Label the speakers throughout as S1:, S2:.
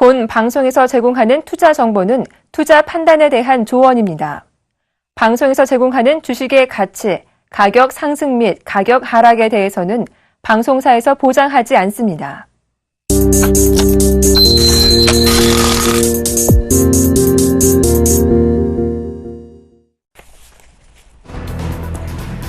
S1: 본 방송에서 제공하는 투자 정보는 투자 판단에 대한 조언입니다. 방송에서 제공하는 주식의 가치, 가격 상승 및 가격 하락에 대해서는 방송사에서 보장하지 않습니다.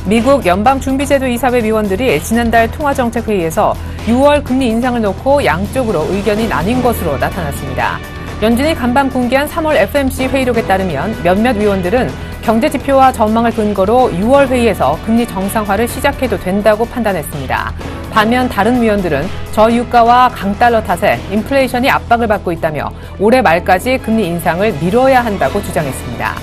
S2: 미국 연방준비제도 이사회 위원들이 지난달 통화정책회의에서 6월 금리 인상을 놓고 양쪽으로 의견이 나뉜 것으로 나타났습니다. 연준이 간밤 공개한 3월 FOMC 회의록에 따르면 몇몇 위원들은 경제지표와 전망을 근거로 6월 회의에서 금리 정상화를 시작해도 된다고 판단했습니다. 반면 다른 위원들은 저유가와 강달러 탓에 인플레이션이 압박을 받고 있다며 올해 말까지 금리 인상을 미뤄야 한다고 주장했습니다.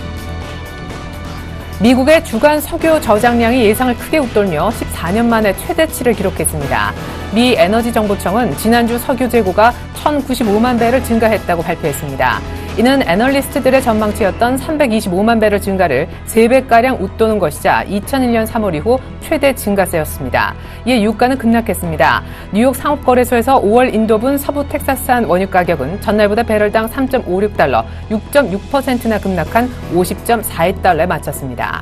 S2: 미국의 주간 석유 저장량이 예상을 크게 웃돌며 14년 만에 최대치를 기록했습니다. 미 에너지정보청은 지난주 석유 재고가 1,095만 배를 증가했다고 발표했습니다. 이는 애널리스트들의 전망치였던 325만 배럴 증가를 3배가량 웃도는 것이자 2001년 3월 이후 최대 증가세였습니다. 이에 유가는 급락했습니다. 뉴욕 상업거래소에서 5월 인도분 서부 텍사스산 원유 가격은 전날보다 배럴당 3.56달러, 6.6%나 급락한 50.41달러에 마쳤습니다.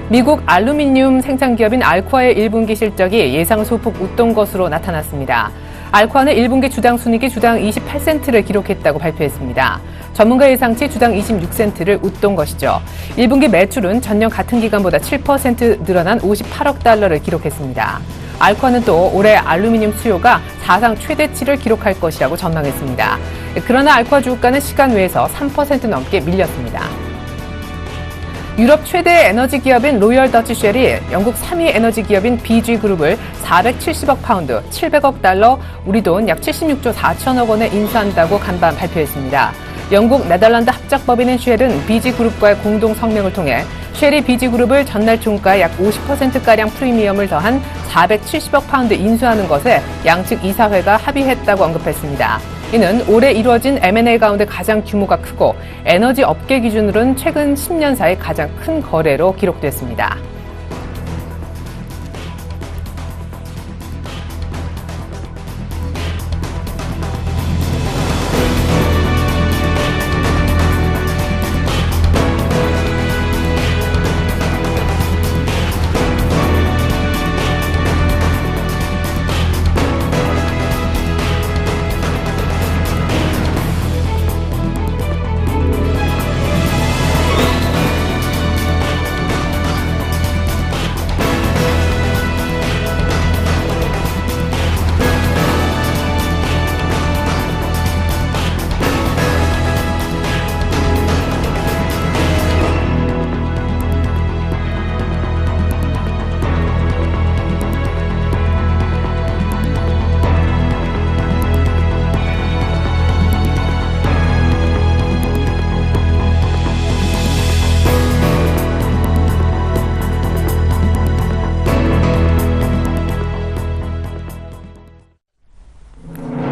S2: 미국 알루미늄 생산기업인 알코아의 1분기 실적이 예상을 소폭 웃돈 것으로 나타났습니다. 알코아는 1분기 주당 순이익이 주당 28센트를 기록했다고 발표했습니다. 전문가 예상치 주당 26센트를 웃돈 것이죠. 1분기 매출은 전년 같은 기간보다 7% 늘어난 58억 달러를 기록했습니다. 알코아는 또 올해 알루미늄 수요가 사상 최대치를 기록할 것이라고 전망했습니다. 그러나 알코아 주가는 시간 외에서 3% 넘게 밀렸습니다. 유럽 최대 에너지 기업인 로열 더치 쉘이 영국 3위 에너지 기업인 BG그룹을 470억 파운드, 700억 달러, 우리 돈 약 76조 4천억 원에 인수한다고 간밤 발표했습니다. 영국 네덜란드 합작법인인 쉘은 BG그룹과의 공동 성명을 통해 쉘이 BG그룹을 전날 종가의 약 50%가량 프리미엄을 더한 470억 파운드 인수하는 것에 양측 이사회가 합의했다고 언급했습니다. 이는 올해 이루어진 M&A 가운데 가장 규모가 크고 에너지 업계 기준으로는 최근 10년 사이 가장 큰 거래로 기록됐습니다.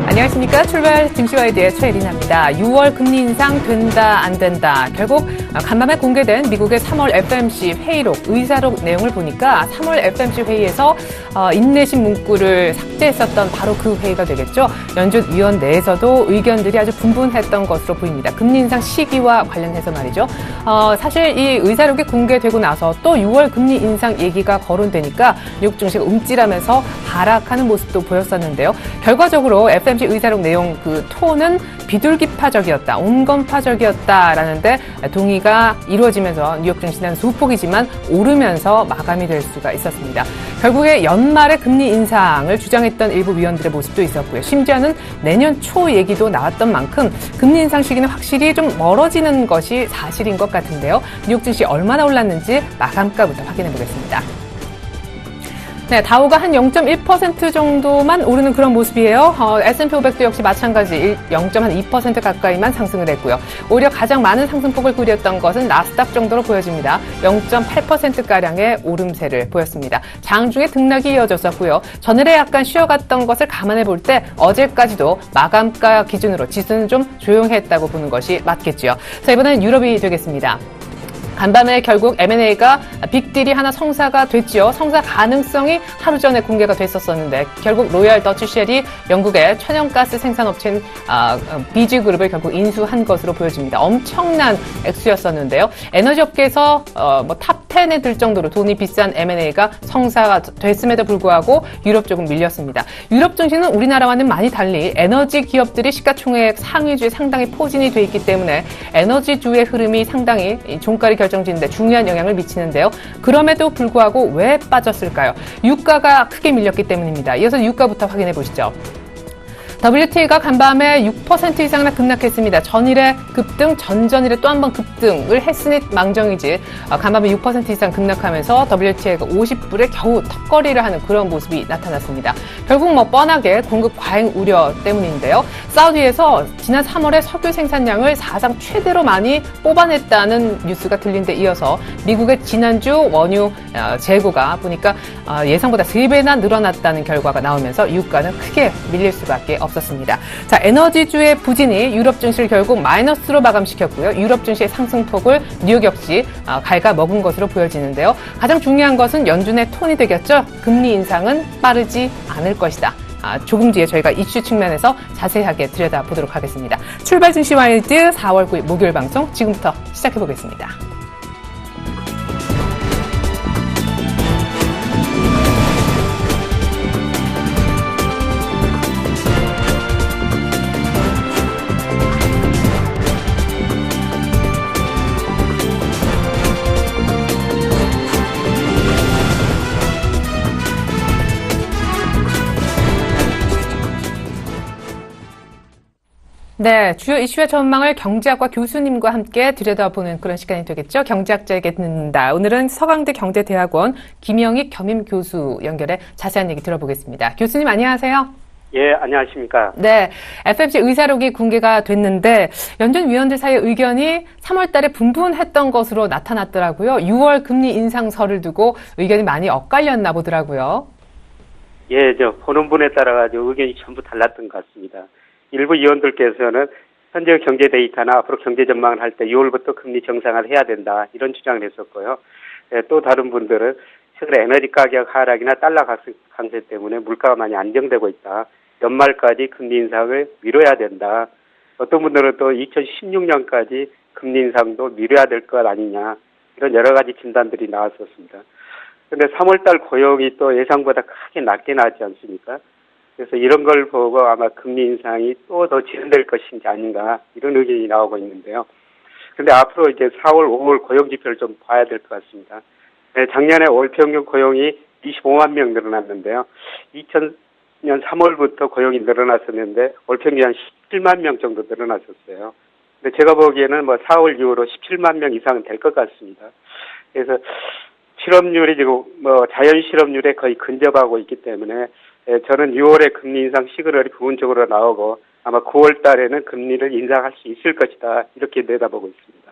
S2: 안녕하십니까. 출발 증시와이드의 최혜린입니다. 6월 금리 인상 된다 안 된다. 결국 간밤에 공개된 미국의 3월 FOMC 회의록, 의사록 내용을 보니까 3월 FOMC 회의에서 인내심 문구를 삭제했었던 바로 그 회의가 되겠죠. 연준 위원 내에서도 의견들이 아주 분분했던 것으로 보입니다. 금리 인상 시기와 관련해서 말이죠. 사실 이 의사록이 공개되고 나서 또 6월 금리 인상 얘기가 거론되니까 뉴욕 증시가 움찔하면서 하락하는 모습도 보였었는데요. 결과적으로 FOMC 의사록 내용 그 톤은 비둘기파적이었다, 온건파적이었다라는데 동의가 이루어지면서 뉴욕 증시는 소폭이지만 오르면서 마감이 될 수가 있었습니다. 결국에 연말에 금리 인상을 주장했던 일부 위원들의 모습도 있었고요. 심지어는 내년 초 얘기도 나왔던 만큼 금리 인상 시기는 확실히 좀 멀어지는 것이 사실인 것 같은데요. 뉴욕 증시 얼마나 올랐는지 마감가부터 확인해 보겠습니다. 네, 다우가 한 0.1% 정도만 오르는 그런 모습이에요. S&P 500도 역시 마찬가지 0.2% 가까이만 상승을 했고요. 오히려 가장 많은 상승폭을 그렸던 것은 나스닥 정도로 보여집니다. 0.8%가량의 오름세를 보였습니다. 장중에 등락이 이어졌었고요. 전일에 약간 쉬어갔던 것을 감안해 볼 때 어제까지도 마감가 기준으로 지수는 좀 조용했다고 보는 것이 맞겠죠. 자, 이번에는 유럽이 되겠습니다. 간밤에 결국 M&A가 빅딜이 하나 성사가 됐지요. 성사 가능성이 하루 전에 공개가 됐었었는데 결국 로얄 더치 쉘이 영국의 천연가스 생산업체인 BG그룹을 결국 인수한 것으로 보여집니다. 엄청난 액수였었는데요. 에너지 업계에서 탑 10에 들 정도로 돈이 비싼 M&A가 성사가 됐음에도 불구하고 유럽 쪽은 밀렸습니다. 유럽 증시는 우리나라와는 많이 달리 에너지 기업들이 시가총액 상위주에 상당히 포진이 돼 있기 때문에 에너지주의 흐름이 상당히 종가를 결정짓는데 중요한 영향을 미치는데요. 그럼에도 불구하고 왜 빠졌을까요? 유가가 크게 밀렸기 때문입니다. 이어서 유가부터 확인해 보시죠. WTI가 간밤에 6% 이상이나 급락했습니다. 전일에 급등, 전전일에 또 한 번 급등을 했으니 망정이지 간밤에 6% 이상 급락하면서 WTI가 50불에 겨우 턱걸이를 하는 그런 모습이 나타났습니다. 결국 뻔하게 공급 과잉 우려 때문인데요. 사우디에서 지난 3월에 석유 생산량을 사상 최대로 많이 뽑아냈다는 뉴스가 들린 데 이어서 미국의 지난주 원유 재고가 보니까 예상보다 3배나 늘어났다는 결과가 나오면서 유가는 크게 밀릴 수밖에 없습니다. 자, 에너지주의 부진이 유럽 증시를 결국 마이너스로 마감시켰고요. 유럽 증시의 상승폭을 뉴욕 역시 갉아먹은 것으로 보여지는데요. 가장 중요한 것은 연준의 톤이 되겠죠. 금리 인상은 빠르지 않을 것이다. 조금 뒤에 저희가 이슈 측면에서 자세하게 들여다보도록 하겠습니다. 출발 증시 와일드 4월 9일 목요일 방송 지금부터 시작해보겠습니다. 네, 주요 이슈의 전망을 경제학과 교수님과 함께 들여다보는 그런 시간이 되겠죠. 경제학자에게 듣는다. 오늘은 서강대 경제대학원 김영익 겸임 교수 연결해 자세한 얘기 들어보겠습니다. 교수님 안녕하세요.
S3: 예, 안녕하십니까.
S2: 네, FMC 의사록이 공개가 됐는데 연준 위원들 사이의 의견이 3월 달에 분분했던 것으로 나타났더라고요. 6월 금리 인상설을 두고 의견이 많이 엇갈렸나 보더라고요.
S3: 예, 보는 분에 따라 가지고 의견이 전부 달랐던 것 같습니다. 일부 위원들께서는 현재 경제 데이터나 앞으로 경제 전망을 할 때 6월부터 금리 정상화를 해야 된다 이런 주장을 했었고요. 또 다른 분들은 최근에 에너지 가격 하락이나 달러 강세 때문에 물가가 많이 안정되고 있다. 연말까지 금리 인상을 미뤄야 된다. 어떤 분들은 또 2016년까지 금리 인상도 미뤄야 될 것 아니냐 이런 여러 가지 진단들이 나왔었습니다. 그런데 3월달 고용이 또 예상보다 크게 낮게 나왔지 않습니까? 그래서 이런 걸 보고 아마 금리 인상이 또 더 진행될 것인지 아닌가 이런 의견이 나오고 있는데요. 그런데 앞으로 이제 4월, 5월 고용 지표를 좀 봐야 될 것 같습니다. 작년에 월 평균 고용이 25만 명 늘어났는데요. 2000년 3월부터 고용이 늘어났었는데 월 평균 한 17만 명 정도 늘어났었어요. 근데 제가 보기에는 4월 이후로 17만 명 이상은 될 것 같습니다. 그래서 실업률이 지금 자연 실업률에 거의 근접하고 있기 때문에 저는 6월에 금리 인상 시그널이 부분적으로 나오고 아마 9월 달에는 금리를 인상할 수 있을 것이다. 이렇게 내다보고 있습니다.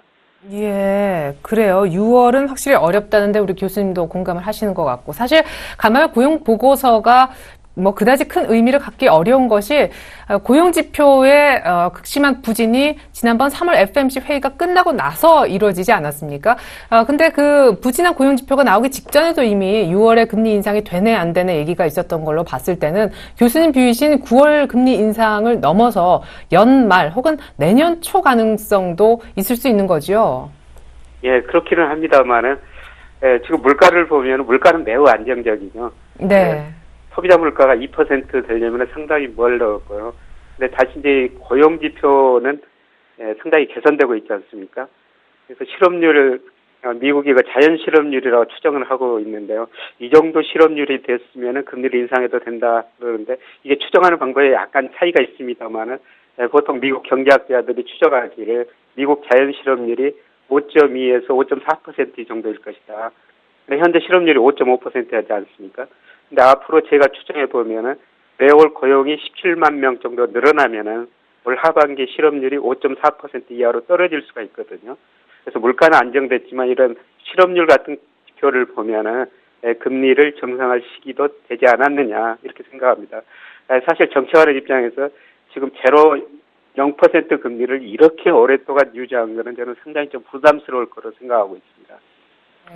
S2: 예, 그래요. 6월은 확실히 어렵다는데 우리 교수님도 공감을 하시는 것 같고 사실 간밤에 고용 보고서가 그다지 큰 의미를 갖기 어려운 것이 고용지표의 극심한 부진이 지난번 3월 FMC 회의가 끝나고 나서 이루어지지 않았습니까? 근데 그 부진한 고용지표가 나오기 직전에도 이미 6월에 금리 인상이 되네 안 되네 얘기가 있었던 걸로 봤을 때는 교수님 비유이신 9월 금리 인상을 넘어서 연말 혹은 내년 초 가능성도 있을 수 있는 거죠.
S3: 예, 그렇기는 합니다만은 지금 물가를 보면 물가는 매우 안정적이죠.
S2: 네.
S3: 소비자 물가가 2% 되려면 상당히 멀었고요. 근데 다시 이제 고용 지표는 상당히 개선되고 있지 않습니까? 그래서 실업률을 미국이 자연 실업률이라고 추정을 하고 있는데요. 이 정도 실업률이 됐으면은 금리를 인상해도 된다 그러는데 이게 추정하는 방법에 약간 차이가 있습니다만은 보통 미국 경제학자들이 추정하기를 미국 자연 실업률이 5.2에서 5.4% 정도일 것이다. 근데 현재 실업률이 5.5% 하지 않습니까? 근데 앞으로 제가 추정해 보면은 매월 고용이 17만 명 정도 늘어나면은 올 하반기 실업률이 5.4% 이하로 떨어질 수가 있거든요. 그래서 물가는 안정됐지만 이런 실업률 같은 지표를 보면은 금리를 정상화할 시기도 되지 않았느냐 이렇게 생각합니다. 사실 정치하는 입장에서 지금 0% 금리를 이렇게 오랫동안 유지한 것은 저는 상당히 좀 부담스러울 거로 생각하고 있습니다.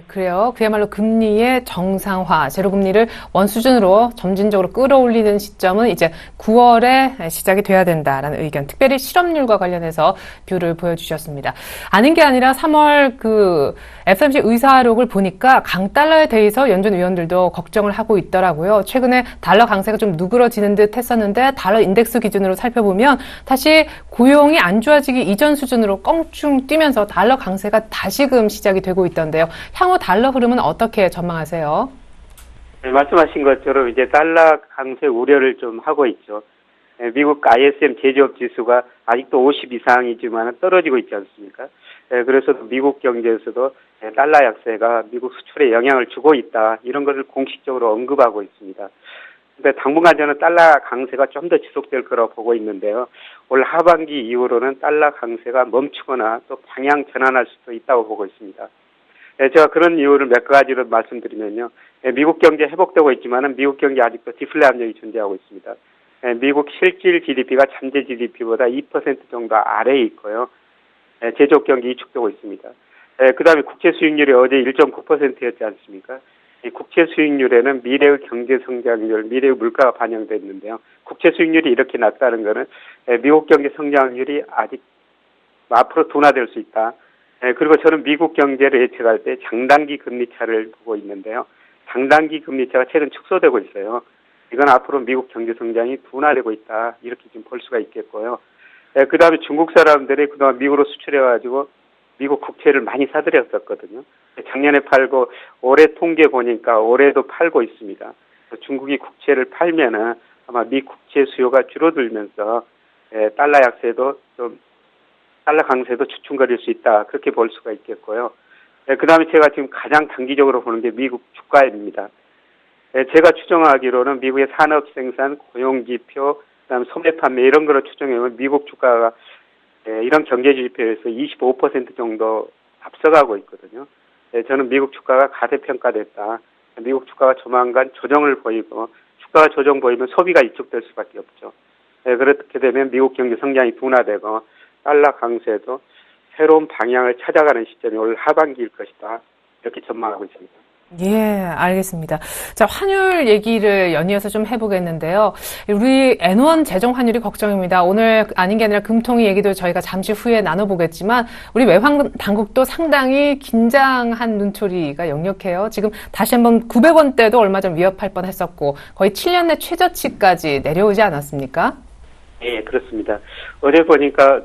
S2: 그래요. 그야말로 금리의 정상화, 제로금리를 원수준으로 점진적으로 끌어올리는 시점은 이제 9월에 시작이 돼야 된다라는 의견, 특별히 실업률과 관련해서 뷰를 보여주셨습니다. 아닌 게 아니라 3월 FMC 의사록을 보니까 강달러에 대해서 연준 위원들도 걱정을 하고 있더라고요. 최근에 달러 강세가 좀 누그러지는 듯 했었는데 달러 인덱스 기준으로 살펴보면 다시 고용이 안 좋아지기 이전 수준으로 껑충 뛰면서 달러 강세가 다시금 시작이 되고 있던데요. 향후 달러 흐름은 어떻게 전망하세요?
S3: 네, 말씀하신 것처럼 이제 달러 강세 우려를 좀 하고 있죠. 미국 ISM 제조업 지수가 아직도 50 이상이지만 떨어지고 있지 않습니까? 그래서 미국 경제에서도 달러 약세가 미국 수출에 영향을 주고 있다. 이런 것을 공식적으로 언급하고 있습니다. 근데 당분간 저는 달러 강세가 좀 더 지속될 거라고 보고 있는데요. 올 하반기 이후로는 달러 강세가 멈추거나 또 방향 전환할 수도 있다고 보고 있습니다. 제가 그런 이유를 몇 가지로 말씀드리면요. 미국 경제 회복되고 있지만은 미국 경제 아직도 디플레 압력이 존재하고 있습니다. 미국 실질 GDP가 잠재 GDP보다 2% 정도 아래에 있고요. 제조업 경기 위축되고 있습니다. 그 다음에 국채 수익률이 어제 1.9%였지 않습니까? 이 국채 수익률에는 미래의 경제 성장률, 미래의 물가가 반영됐는데요. 국채 수익률이 이렇게 낮다는 것은 미국 경제 성장률이 아직 앞으로 둔화될 수 있다. 그리고 저는 미국 경제를 예측할 때 장단기 금리 차를 보고 있는데요. 장단기 금리 차가 최근 축소되고 있어요. 이건 앞으로 미국 경제 성장이 둔화되고 있다. 이렇게 좀 볼 수가 있겠고요. 그 다음에 중국 사람들이 그동안 미국으로 수출해가지고 미국 국채를 많이 사들였었거든요. 작년에 팔고 올해 통계 보니까 올해도 팔고 있습니다. 중국이 국채를 팔면은 아마 미 국채 수요가 줄어들면서 달러 약세도 좀 달러 강세도 주춤거릴 수 있다. 그렇게 볼 수가 있겠고요. 그 다음에 제가 지금 가장 단기적으로 보는 게 미국 주가입니다. 제가 추정하기로는 미국의 산업 생산, 고용지표, 그다음 소매 판매 이런 거를 추정해보면 미국 주가가 이런 경제 지표에서 25% 정도 앞서가고 있거든요. 저는 미국 주가가 가대평가됐다. 미국 주가가 조만간 조정을 보이고 주가가 조정 보이면 소비가 위축될 수밖에 없죠. 그렇게 되면 미국 경제 성장이 둔화되고 달러 강세도 새로운 방향을 찾아가는 시점이 올 하반기일 것이다. 이렇게 전망하고 있습니다.
S2: 예, 알겠습니다. 자, 환율 얘기를 연이어서 좀 해보겠는데요. 우리 N1 재정 환율이 걱정입니다. 오늘 아닌 게 아니라 금통위 얘기도 저희가 잠시 후에 나눠보겠지만 우리 외환 당국도 상당히 긴장한 눈초리가 역력해요. 지금 다시 한번 900원대도 얼마 전 위협할 뻔했었고 거의 7년 내 최저치까지 내려오지 않았습니까?
S3: 예, 그렇습니다. 어제 보니까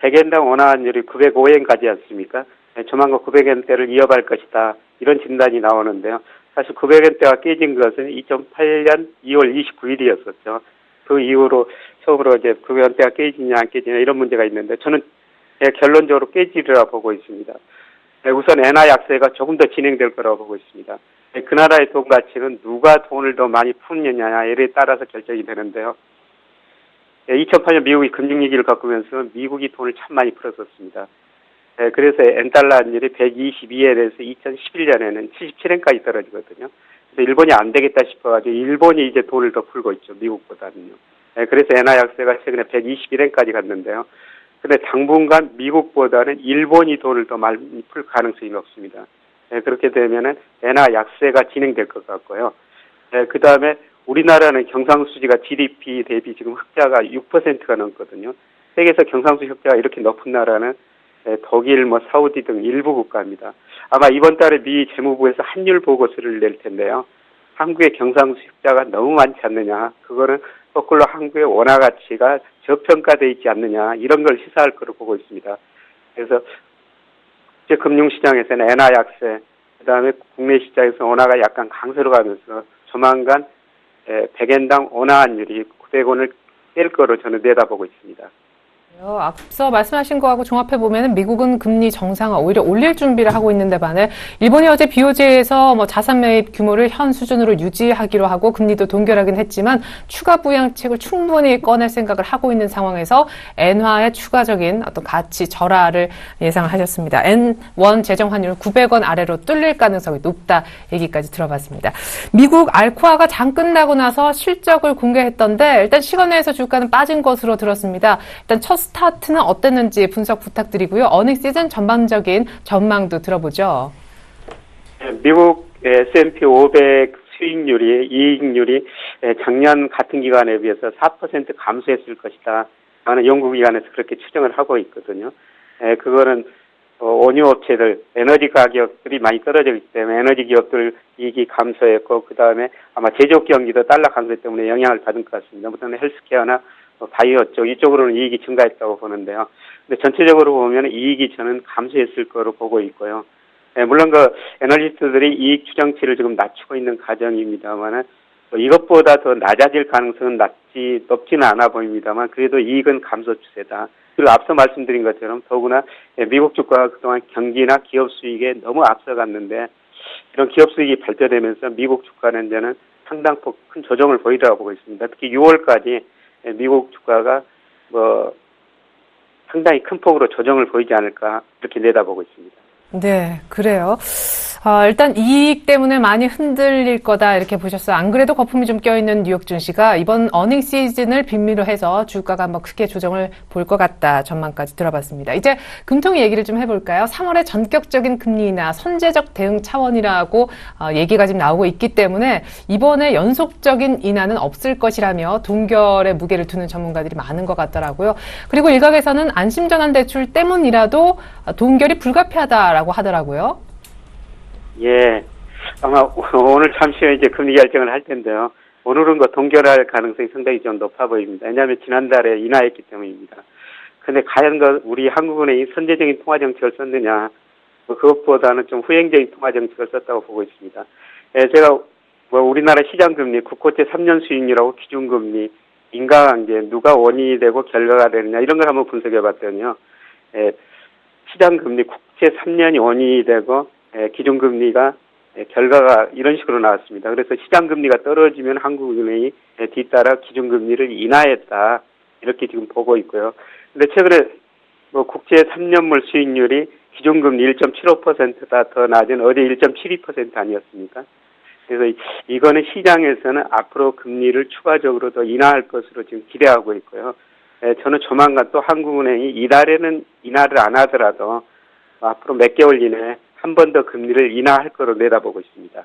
S3: 100엔당 원화 환율이 905엔까지 않습니까? 조만간 900엔대를 이어갈 것이다. 이런 진단이 나오는데요. 사실 900엔대가 깨진 것은 2008년 2월 29일이었었죠. 그 이후로 처음으로 이제 900엔대가 깨지냐 안 깨지냐 이런 문제가 있는데 저는 결론적으로 깨지리라 보고 있습니다. 우선 엔화 약세가 조금 더 진행될 거라고 보고 있습니다. 그 나라의 돈 가치는 누가 돈을 더 많이 푸느냐에 따라서 결정이 되는데요. 2008년 미국이 금융위기를 겪으면서 미국이 돈을 참 많이 풀었었습니다. 그래서 엔달러 환율이 122엔에서 2011년에는 77엔까지 떨어지거든요. 그래서 일본이 안 되겠다 싶어가지고 일본이 이제 돈을 더 풀고 있죠. 미국보다는요. 그래서 엔화 약세가 최근에 121엔까지 갔는데요. 근데 당분간 미국보다는 일본이 돈을 더 많이 풀 가능성이 높습니다. 그렇게 되면은 엔화 약세가 진행될 것 같고요. 그 다음에 우리나라는 경상수지가 GDP 대비 지금 흑자가 6%가 넘거든요. 세계에서 경상수지 흑자가 이렇게 높은 나라는 독일, 사우디 등 일부 국가입니다. 아마 이번 달에 미 재무부에서 환율 보고서를 낼 텐데요. 한국의 경상수지 흑자가 너무 많지 않느냐. 그거는 거꾸로 한국의 원화 가치가 저평가되어 있지 않느냐. 이런 걸 시사할 거로 보고 있습니다. 그래서 국제 금융시장에서는 엔화 약세, 그다음에 국내 시장에서 원화가 약간 강세로 가면서 조만간 100엔당 원화 환율이 900원을 깰 거로 저는 내다보고 있습니다.
S2: 앞서 말씀하신 거하고 종합해보면 미국은 금리 정상화 오히려 올릴 준비를 하고 있는데 반해 일본이 어제 BOJ에서 자산 매입 규모를 현 수준으로 유지하기로 하고 금리도 동결하긴 했지만 추가 부양책을 충분히 꺼낼 생각을 하고 있는 상황에서 엔화의 추가적인 어떤 가치 절하를 예상하셨습니다. N1 재정 환율 900원 아래로 뚫릴 가능성이 높다 얘기까지 들어봤습니다. 미국 알코아가 장 끝나고 나서 실적을 공개했던데 일단 시간 내에서 주가는 빠진 것으로 들었습니다. 일단 첫 스타트는 어땠는지 분석 부탁드리고요. 어닝 시즌 전반적인 전망도 들어보죠.
S3: 미국 S&P 500 이익률이 작년 같은 기간에 비해서 4% 감소했을 것이다 라는 연구기관에서 그렇게 추정을 하고 있거든요. 그거는 원유 업체들, 에너지 가격들이 많이 떨어지기 때문에 에너지 기업들 이익이 감소했고, 그 다음에 아마 제조업 경기도 달러 강세 때문에 영향을 받은 것 같습니다. 무튼 헬스케어나 바이오 쪽, 이쪽으로는 이익이 증가했다고 보는데요. 근데 전체적으로 보면 이익이 저는 감소했을 거로 보고 있고요. 물론 애널리스트들이 이익 추정치를 지금 낮추고 있는 과정입니다만, 이것보다 더 낮아질 가능성은 높지는 않아 보입니다만, 그래도 이익은 감소 추세다. 그리고 앞서 말씀드린 것처럼 더구나 미국 주가가 그동안 경기나 기업 수익에 너무 앞서갔는데, 이런 기업 수익이 발표되면서 미국 주가는 이제는 상당폭 큰 조정을 보이더라고 보고 있습니다. 특히 6월까지 미국 주가가 상당히 큰 폭으로 조정을 보이지 않을까 이렇게 내다보고 있습니다.
S2: 네, 그래요. 일단 이익 때문에 많이 흔들릴 거다 이렇게 보셨어요. 안 그래도 거품이 좀 껴있는 뉴욕 증시가 이번 어닝 시즌을 빈미로 해서 주가가 한번 크게 조정을 볼 것 같다 전망까지 들어봤습니다. 이제 금통위 얘기를 좀 해볼까요? 3월에 전격적인 금리 인하, 선제적 대응 차원이라고 얘기가 지금 나오고 있기 때문에 이번에 연속적인 인하는 없을 것이라며 동결에 무게를 두는 전문가들이 많은 것 같더라고요. 그리고 일각에서는 안심전환대출 때문이라도 동결이 불가피하다라고 하더라고요.
S3: 예, 아마 오늘 잠시 후에 이제 금리 결정을 할 텐데요. 오늘은 동결할 가능성이 상당히 좀 높아 보입니다. 왜냐하면 지난달에 인하했기 때문입니다. 근데 과연 우리 한국은행이 선제적인 통화 정책을 썼느냐, 그것보다는 좀 후행적인 통화 정책을 썼다고 보고 있습니다. 제가 우리나라 시장금리, 국고채 3년 수익률하고 기준금리, 인과관계, 누가 원인이 되고 결과가 되느냐 이런 걸 한번 분석해 봤더니요. 시장금리, 국채 3년이 원인이 되고 기준금리가 결과가 이런 식으로 나왔습니다. 그래서 시장금리가 떨어지면 한국은행이 뒤따라 기준금리를 인하했다 이렇게 지금 보고 있고요. 근데 최근에 국채 3년물 수익률이 기준금리 1.75%다 더 낮은 어제 1.72% 아니었습니까? 그래서 이거는 시장에서는 앞으로 금리를 추가적으로 더 인하할 것으로 지금 기대하고 있고요. 저는 조만간 또 한국은행이 이달에는 인하를 안 하더라도 앞으로 몇 개월 이내에 한 번 더 금리를 인하할 거로 내다보고 있습니다.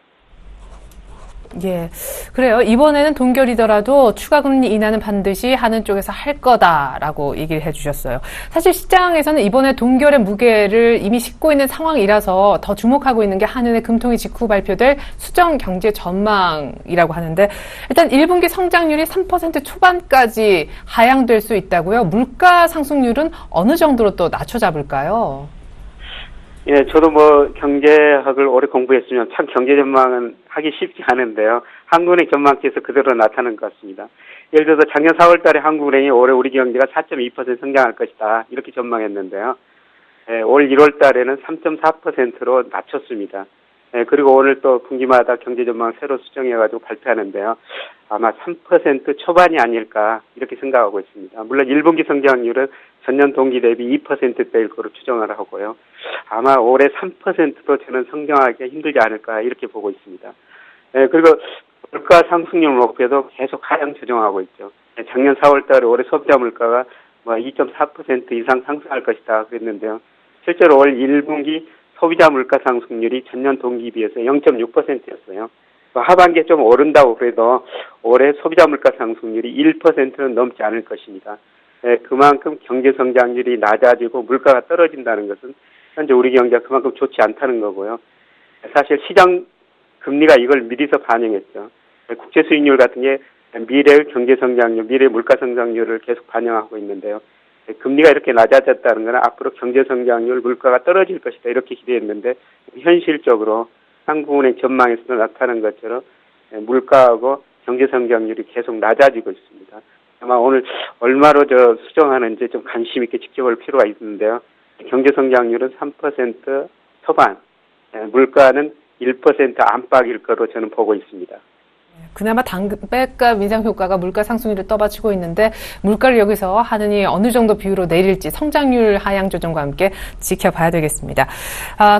S2: 예, 그래요. 이번에는 동결이더라도 추가 금리 인하는 반드시 하는 쪽에서 할 거다라고 얘기를 해주셨어요. 사실 시장에서는 이번에 동결의 무게를 이미 싣고 있는 상황이라서 더 주목하고 있는 게 한은의 금통위 직후 발표될 수정 경제 전망이라고 하는데, 일단 1분기 성장률이 3% 초반까지 하향될 수 있다고요. 물가 상승률은 어느 정도로 또 낮춰 잡을까요?
S3: 예, 저도 경제학을 오래 공부했으면 참 경제 전망은 하기 쉽지 않은데요. 한국은행 전망치에서 그대로 나타나는 것 같습니다. 예를 들어서 작년 4월 달에 한국은행이 올해 우리 경제가 4.2% 성장할 것이다. 이렇게 전망했는데요. 올 1월 달에는 3.4%로 낮췄습니다. 그리고 오늘 또 분기마다 경제 전망 새로 수정해가지고 발표하는데요. 아마 3% 초반이 아닐까 이렇게 생각하고 있습니다. 물론 1분기 성장률은 전년 동기 대비 2%대일 거로 추정을 하고요. 아마 올해 3%도 저는 성장하기 힘들지 않을까 이렇게 보고 있습니다. 그리고 물가 상승률 목표도 계속 하향 조정하고 있죠. 작년 4월 달에 올해 소비자 물가가 2.4% 이상 상승할 것이다 그랬는데요. 실제로 올 1분기 소비자 물가 상승률이 전년 동기 비해서 0.6%였어요. 하반기에 좀 오른다고 그래도 올해 소비자 물가 상승률이 1%는 넘지 않을 것입니다. 그만큼 경제 성장률이 낮아지고 물가가 떨어진다는 것은 현재 우리 경제가 그만큼 좋지 않다는 거고요. 사실 시장 금리가 이걸 미리서 반영했죠. 국채 수익률 같은 게 미래의 경제 성장률, 미래의 물가 성장률을 계속 반영하고 있는데요. 금리가 이렇게 낮아졌다는 건 앞으로 경제 성장률, 물가가 떨어질 것이다 이렇게 기대했는데 현실적으로 한국은행 전망에서도 나타난 것처럼 물가하고 경제 성장률이 계속 낮아지고 있습니다. 아마 오늘 얼마로 수정하는지 좀 관심 있게 지켜볼 필요가 있는데요. 경제 성장률은 3% 초반, 물가는 1% 안팎일 거로 저는 보고 있습니다.
S2: 그나마 담배값 인상 효과가 물가 상승률을 떠받치고 있는데 물가를 여기서 하느니 어느 정도 비율로 내릴지 성장률 하향 조정과 함께 지켜봐야 되겠습니다.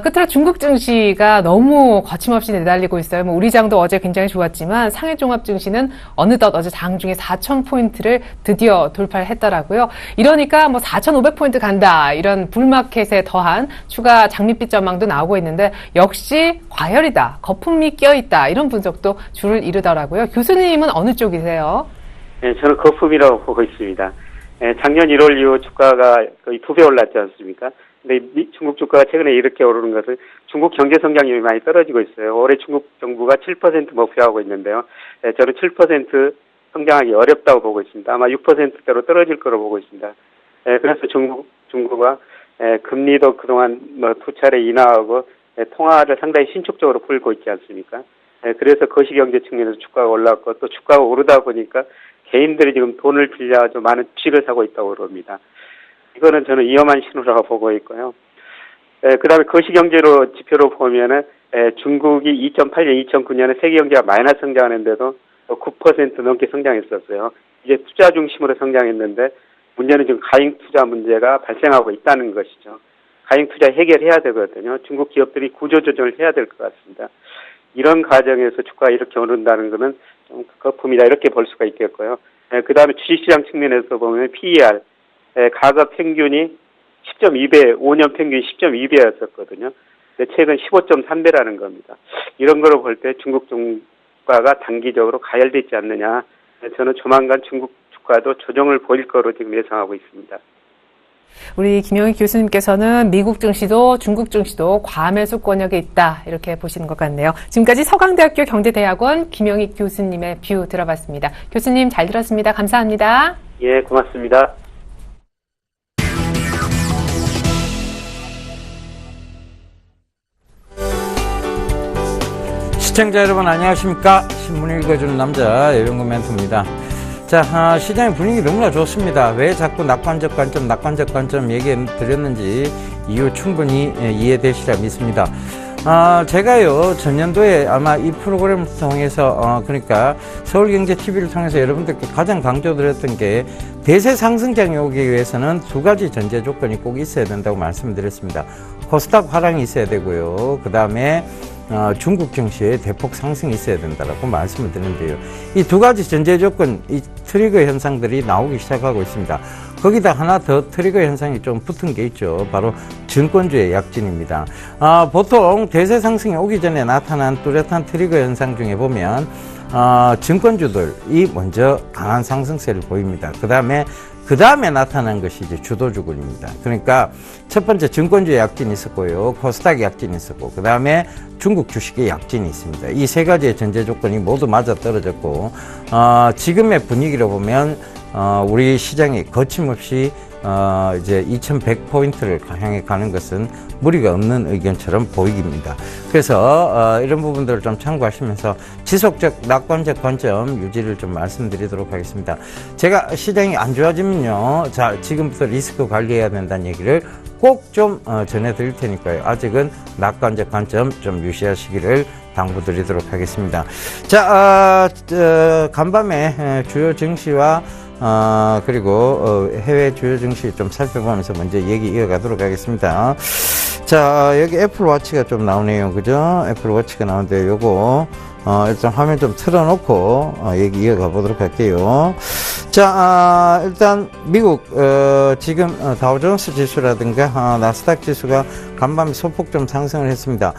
S2: 끝으로 중국 증시가 너무 거침없이 내달리고 있어요. 뭐 우리 장도 어제 굉장히 좋았지만 상해 종합 증시는 어느덧 어제 장중에 4,000포인트를 드디어 돌파를 했더라고요. 이러니까 뭐 4,500포인트 간다 이런 불마켓에 더한 추가 장밋빛 전망도 나오고 있는데 역시 과열이다, 거품이 껴있다 이런 분석도 줄을 이루더라고요. 교수님은 어느 쪽이세요?
S3: 네, 저는 거품이라고 보고 있습니다. 작년 1월 이후 주가가 거의 2배 올랐지 않습니까? 근데 중국 주가가 최근에 이렇게 오르는 것은 중국 경제 성장률이 많이 떨어지고 있어요. 올해 중국 정부가 7% 목표하고 있는데요. 저는 7% 성장하기 어렵다고 보고 있습니다. 아마 6%대로 떨어질 거로 보고 있습니다. 그래서 중국은 금리도 그동안 뭐 두 차례 인하하고 통화를 상당히 신축적으로 풀고 있지 않습니까? 그래서 거시경제 측면에서 주가가 올랐고 또 주가가 오르다 보니까 개인들이 지금 돈을 빌려가지고 많은 주식을 사고 있다고 그럽니다. 이거는 저는 위험한 신호라고 보고 있고요. 그 다음에 거시경제로 지표로 보면은 중국이 2008년, 2009년에 세계 경제가 마이너스 성장하는데도 9% 넘게 성장했었어요. 이제 투자 중심으로 성장했는데 문제는 지금 가잉 투자 문제가 발생하고 있다는 것이죠. 가잉 투자 해결해야 되거든요. 중국 기업들이 구조 조정을 해야 될 것 같습니다. 이런 과정에서 주가가 이렇게 오른다는 것은 좀 거품이다 이렇게 볼 수가 있겠고요. 그 다음에 주식시장 측면에서 보면 PER, 가격 평균이 10.2배, 5년 평균이 10.2배였었거든요. 근데 최근 15.3배라는 겁니다. 이런 거로 볼 때 중국 주가가 단기적으로 가열되지 않느냐. 저는 조만간 중국 주가도 조정을 보일 거로 지금 예상하고 있습니다.
S2: 우리 김영희 교수님께서는 미국 증시도 중국 증시도 과매수권역에 있다 이렇게 보시는 것 같네요. 지금까지 서강대학교 경제대학원 김영희 교수님의 뷰 들어봤습니다. 교수님 잘 들었습니다. 감사합니다.
S3: 예, 고맙습니다.
S4: 시청자 여러분 안녕하십니까? 신문 읽어주는 남자 여영구 멘토입니다. 자, 시장의 분위기 너무나 좋습니다. 왜 자꾸 낙관적 관점 얘기 드렸는지 이유 충분히 이해되시리라 믿습니다. 제가요, 전년도에 아마 이 프로그램을 통해서, 그러니까 서울경제TV를 통해서 여러분들께 가장 강조드렸던 게 대세 상승장이 오기 위해서는 두 가지 전제 조건이 꼭 있어야 된다고 말씀드렸습니다. 코스닥 하락이 있어야 되고요. 그 다음에 중국 증시에 대폭 상승이 있어야 된다라고 말씀을 드렸는데요. 이 두 가지 전제 조건, 이 트리거 현상들이 나오기 시작하고 있습니다. 거기다 하나 더 트리거 현상이 좀 붙은 게 있죠. 바로 증권주의 약진입니다. 보통 대세 상승이 오기 전에 나타난 뚜렷한 트리거 현상 중에 보면 증권주들이 먼저 강한 상승세를 보입니다. 그 다음에 나타난 것이 이제 주도주군입니다. 그러니까 첫 번째 증권주의 약진이 있었고요. 코스닥 약진이 있었고, 그 다음에 중국 주식의 약진이 있습니다. 이 세 가지의 전제 조건이 모두 맞아 떨어졌고, 지금의 분위기로 보면, 우리 시장이 거침없이 이제 2100포인트를 향해 가는 것은 무리가 없는 의견처럼 보입니다. 그래서 이런 부분들을 좀 참고하시면서 지속적 낙관적 관점 유지를 좀 말씀드리도록 하겠습니다. 제가 시장이 안 좋아지면요, 자, 지금부터 리스크 관리해야 된다는 얘기를 꼭 좀 전해드릴 테니까요. 아직은 낙관적 관점 좀 유지하시기를 당부드리도록 하겠습니다. 자, 간밤에 주요 증시와 그리고 해외 주요 증시 좀 살펴보면서 먼저 얘기 이어가도록 하겠습니다. 자, 여기 애플워치가 좀 나오네요. 그죠? 애플워치가 나오는데 요거 일단 화면 좀 틀어놓고 얘기 이어가 보도록 할게요. 자, 일단 미국 지금 다우존스 지수라든가 나스닥 지수가 간밤에 소폭 좀 상승을 했습니다.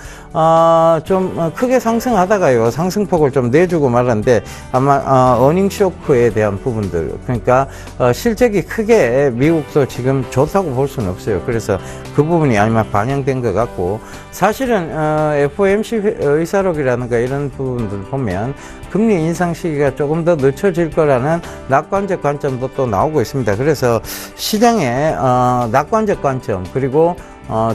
S4: 좀 크게 상승하다가요, 상승폭을 좀 내주고 말았는데 아마 어닝 쇼크에 대한 부분들, 그러니까 실적이 크게 미국도 지금 좋다고 볼 수는 없어요. 그래서 그 부분이 아마 반영된 것 같고, 사실은 FOMC 의사록이라든가 이런 부분들 보면 금리 인상 시기가 조금 더 늦춰질 거라는 낙관적 관점도 또 나오고 있습니다. 그래서 시장의 낙관적 관점, 그리고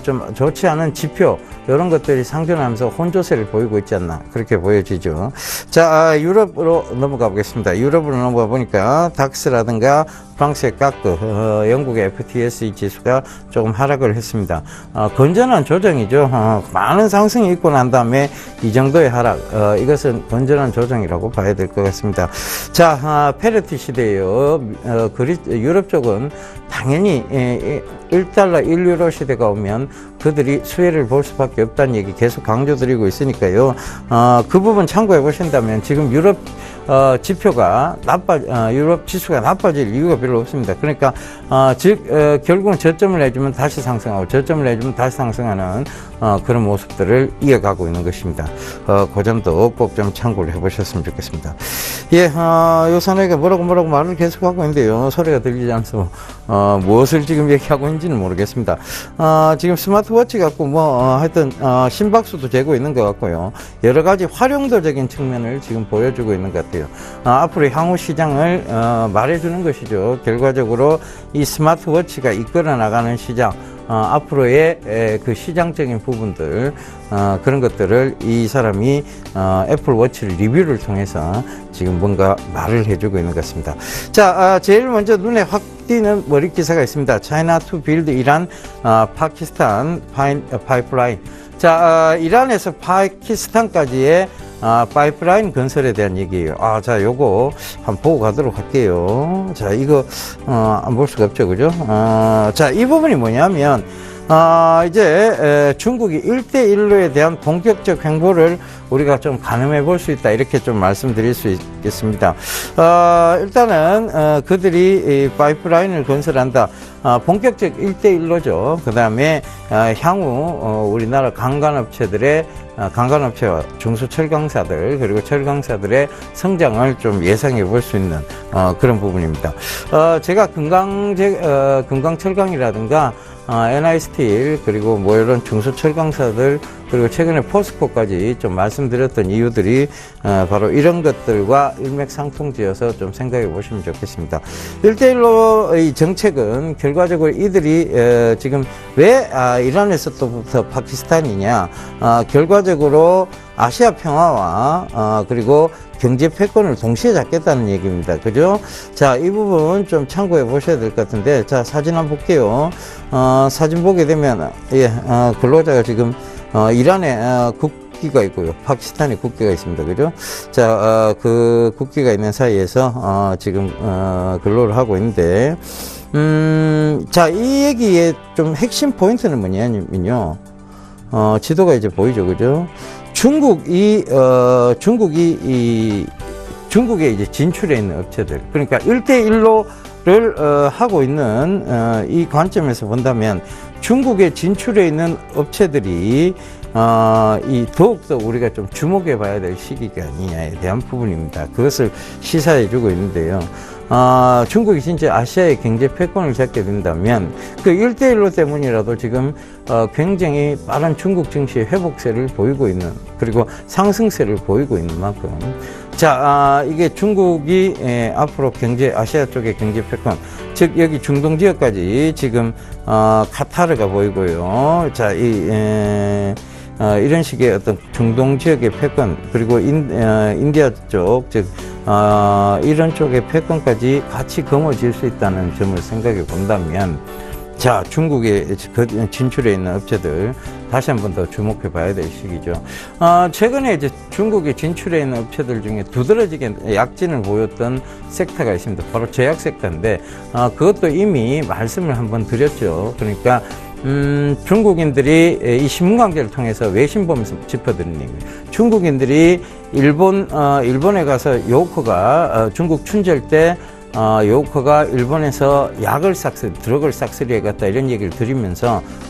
S4: 좀 좋지 않은 지표, 이런 것들이 상존하면서 혼조세를 보이고 있지 않나, 그렇게 보여지죠. 자, 유럽으로 넘어가 보겠습니다. 유럽으로 넘어가 보니까 닥스라든가 프랑스의 까크, 영국의 FTSE 지수가 조금 하락을 했습니다. 건전한 조정이죠. 많은 상승이 있고 난 다음에 이 정도의 하락, 이것은 건전한 조정이라고 봐야 될 것 같습니다. 자, 페르티 시대예요. 유럽 쪽은 당연히 1달러 1유로 시대가 오면 그들이 수혜를 볼 수밖에 없다는 얘기 계속 강조드리고 있으니까요. 그 부분 참고해 보신다면 지금 유럽 지표가 유럽 지수가 나빠질 이유가 별로 없습니다. 그러니까 즉 결국은 저점을 내주면 다시 상승하고 저점을 내주면 다시 상승하는 그런 모습들을 이어가고 있는 것입니다. 그 점도 꼭 좀 참고를 해보셨으면 좋겠습니다. 예, 요산에게 뭐라고 말을 계속하고 있는데요. 소리가 들리지 않아서 무엇을 지금 얘기하고 있는지는 모르겠습니다. 지금 스마트워치 갖고 하여튼 심박수도 재고 있는 것 같고요. 여러 가지 활용도적인 측면을 지금 보여주고 있는 것 같아요. 앞으로 향후 시장을 말해주는 것이죠. 결과적으로 이 스마트워치가 이끌어 나가는 시장, 앞으로의 그 시장적인 부분들, 그런 것들을 이 사람이 애플워치를 리뷰를 통해서 지금 뭔가 말을 해주고 있는 것 같습니다. 자, 제일 먼저 눈에 확 띄는 머리 기사가 있습니다. China to build Iran, 파키스탄 파이프라인. 자, 이란에서 파키스탄까지의 파이프라인 건설에 대한 얘기예요. 자, 요거 한번 보고 가도록 할게요. 자, 이거 안 볼 수가 없죠, 그죠? 자, 이 부분이 뭐냐면 이제 중국이 1대1로에 대한 본격적 행보를 우리가 좀 가늠해 볼 수 있다, 이렇게 좀 말씀드릴 수 있겠습니다. 일단은 그들이 이 파이프라인을 건설한다. 본격적 1대1로죠. 그 다음에 향후 우리나라 강간업체와 중소철강사들, 그리고 철강사들의 성장을 좀 예상해 볼 수 있는 그런 부분입니다. 제가 금강철강이라든가 NI스틸, 그리고 이런 중소철강사들, 그리고 최근에 포스코까지 좀 말씀드렸던 이유들이 바로 이런 것들과 일맥상통지어서 좀 생각해 보시면 좋겠습니다. 1대1로 이 정책은 결과적으로 이들이 지금 왜 이란에서부터 파키스탄이냐, 결과적으로 아시아 평화와 그리고 경제 패권을 동시에 잡겠다는 얘기입니다. 그죠? 자, 이 부분 좀 참고해 보셔야 될 것 같은데, 자, 사진 한번 볼게요. 사진 보게 되면, 근로자가 지금, 이란에, 국기가 있고요. 파키스탄에 국기가 있습니다. 그죠? 자, 그 국기가 있는 사이에서, 지금, 근로를 하고 있는데, 자, 이 얘기의 좀 핵심 포인트는 뭐냐면요. 지도가 이제 보이죠. 그죠? 중국에 이제 진출해 있는 업체들, 그러니까 1대1로를 하고 있는 이 관점에서 본다면 중국에 진출해 있는 업체들이 더욱더 우리가 좀 주목해 봐야 될 시기가 아니냐에 대한 부분입니다. 그것을 시사해 주고 있는데요. 중국이 진짜 아시아의 경제 패권을 잡게 된다면 그 1대1로 때문이라도 지금 굉장히 빠른 중국 증시의 회복세를 보이고 있는, 그리고 상승세를 보이고 있는 만큼, 자, 이게 중국이 앞으로 아시아 쪽의 경제 패권, 즉 여기 중동 지역까지 지금 카타르가 보이고요. 자, 이런 식의 어떤 중동 지역의 패권, 그리고 인디아 쪽, 즉 이런 쪽의 패권까지 같이 거머쥘 수 있다는 점을 생각해 본다면, 자, 중국에 진출해 있는 업체들 다시 한 번 더 주목해 봐야 될 시기죠. 최근에 이제 중국에 진출해 있는 업체들 중에 두드러지게 약진을 보였던 섹터가 있습니다. 바로 제약 섹터인데, 그것도 이미 말씀을 한번 드렸죠. 그러니까 중국인들이 이 신문관계를 통해서 외신범을 짚어드리는 얘기예요. 중국인들이 일본에 가서 요코가 중국 춘절 때 요코가 일본에서 드럭을 싹쓸이해 갔다, 이런 얘기를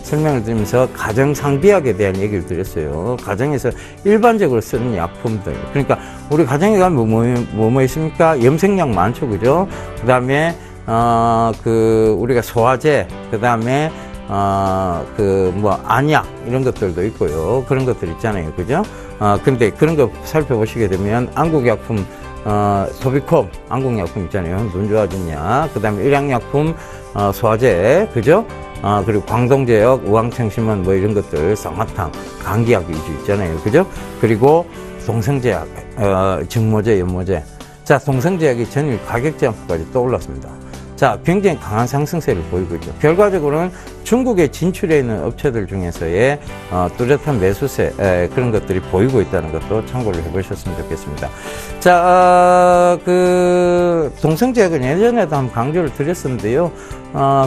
S4: 설명을 드리면서 가정 상비약에 대한 얘기를 드렸어요. 가정에서 일반적으로 쓰는 약품들. 그러니까 우리 가정에 가면 뭐 있습니까? 염색약 많죠, 그죠? 그 다음에 우리가 소화제, 그 다음에 안약, 이런 것들도 있고요. 그런 것들 있잖아요. 그죠? 근데 그런 거 살펴보시게 되면 안국약품, 소비콤, 안국약품 있잖아요. 눈 좋아진 약, 그 다음에 일양약품, 소화제, 그죠? 그리고 광동제약, 우황청심원, 이런 것들, 쌍화탕, 감기약 위주 있잖아요. 그죠? 그리고 동성제약, 증모제, 연모제. 자, 동성제약이 전일 가격 제한표까지 또 올랐습니다. 자, 자, 굉장히 강한 상승세를 보이고 있죠. 결과적으로는 중국에 진출해 있는 업체들 중에서의 뚜렷한 매수세 그런 것들이 보이고 있다는 것도 참고를 해보셨으면 좋겠습니다. 자, 그 동성제약은 예전에도 한번 강조를 드렸었는데요.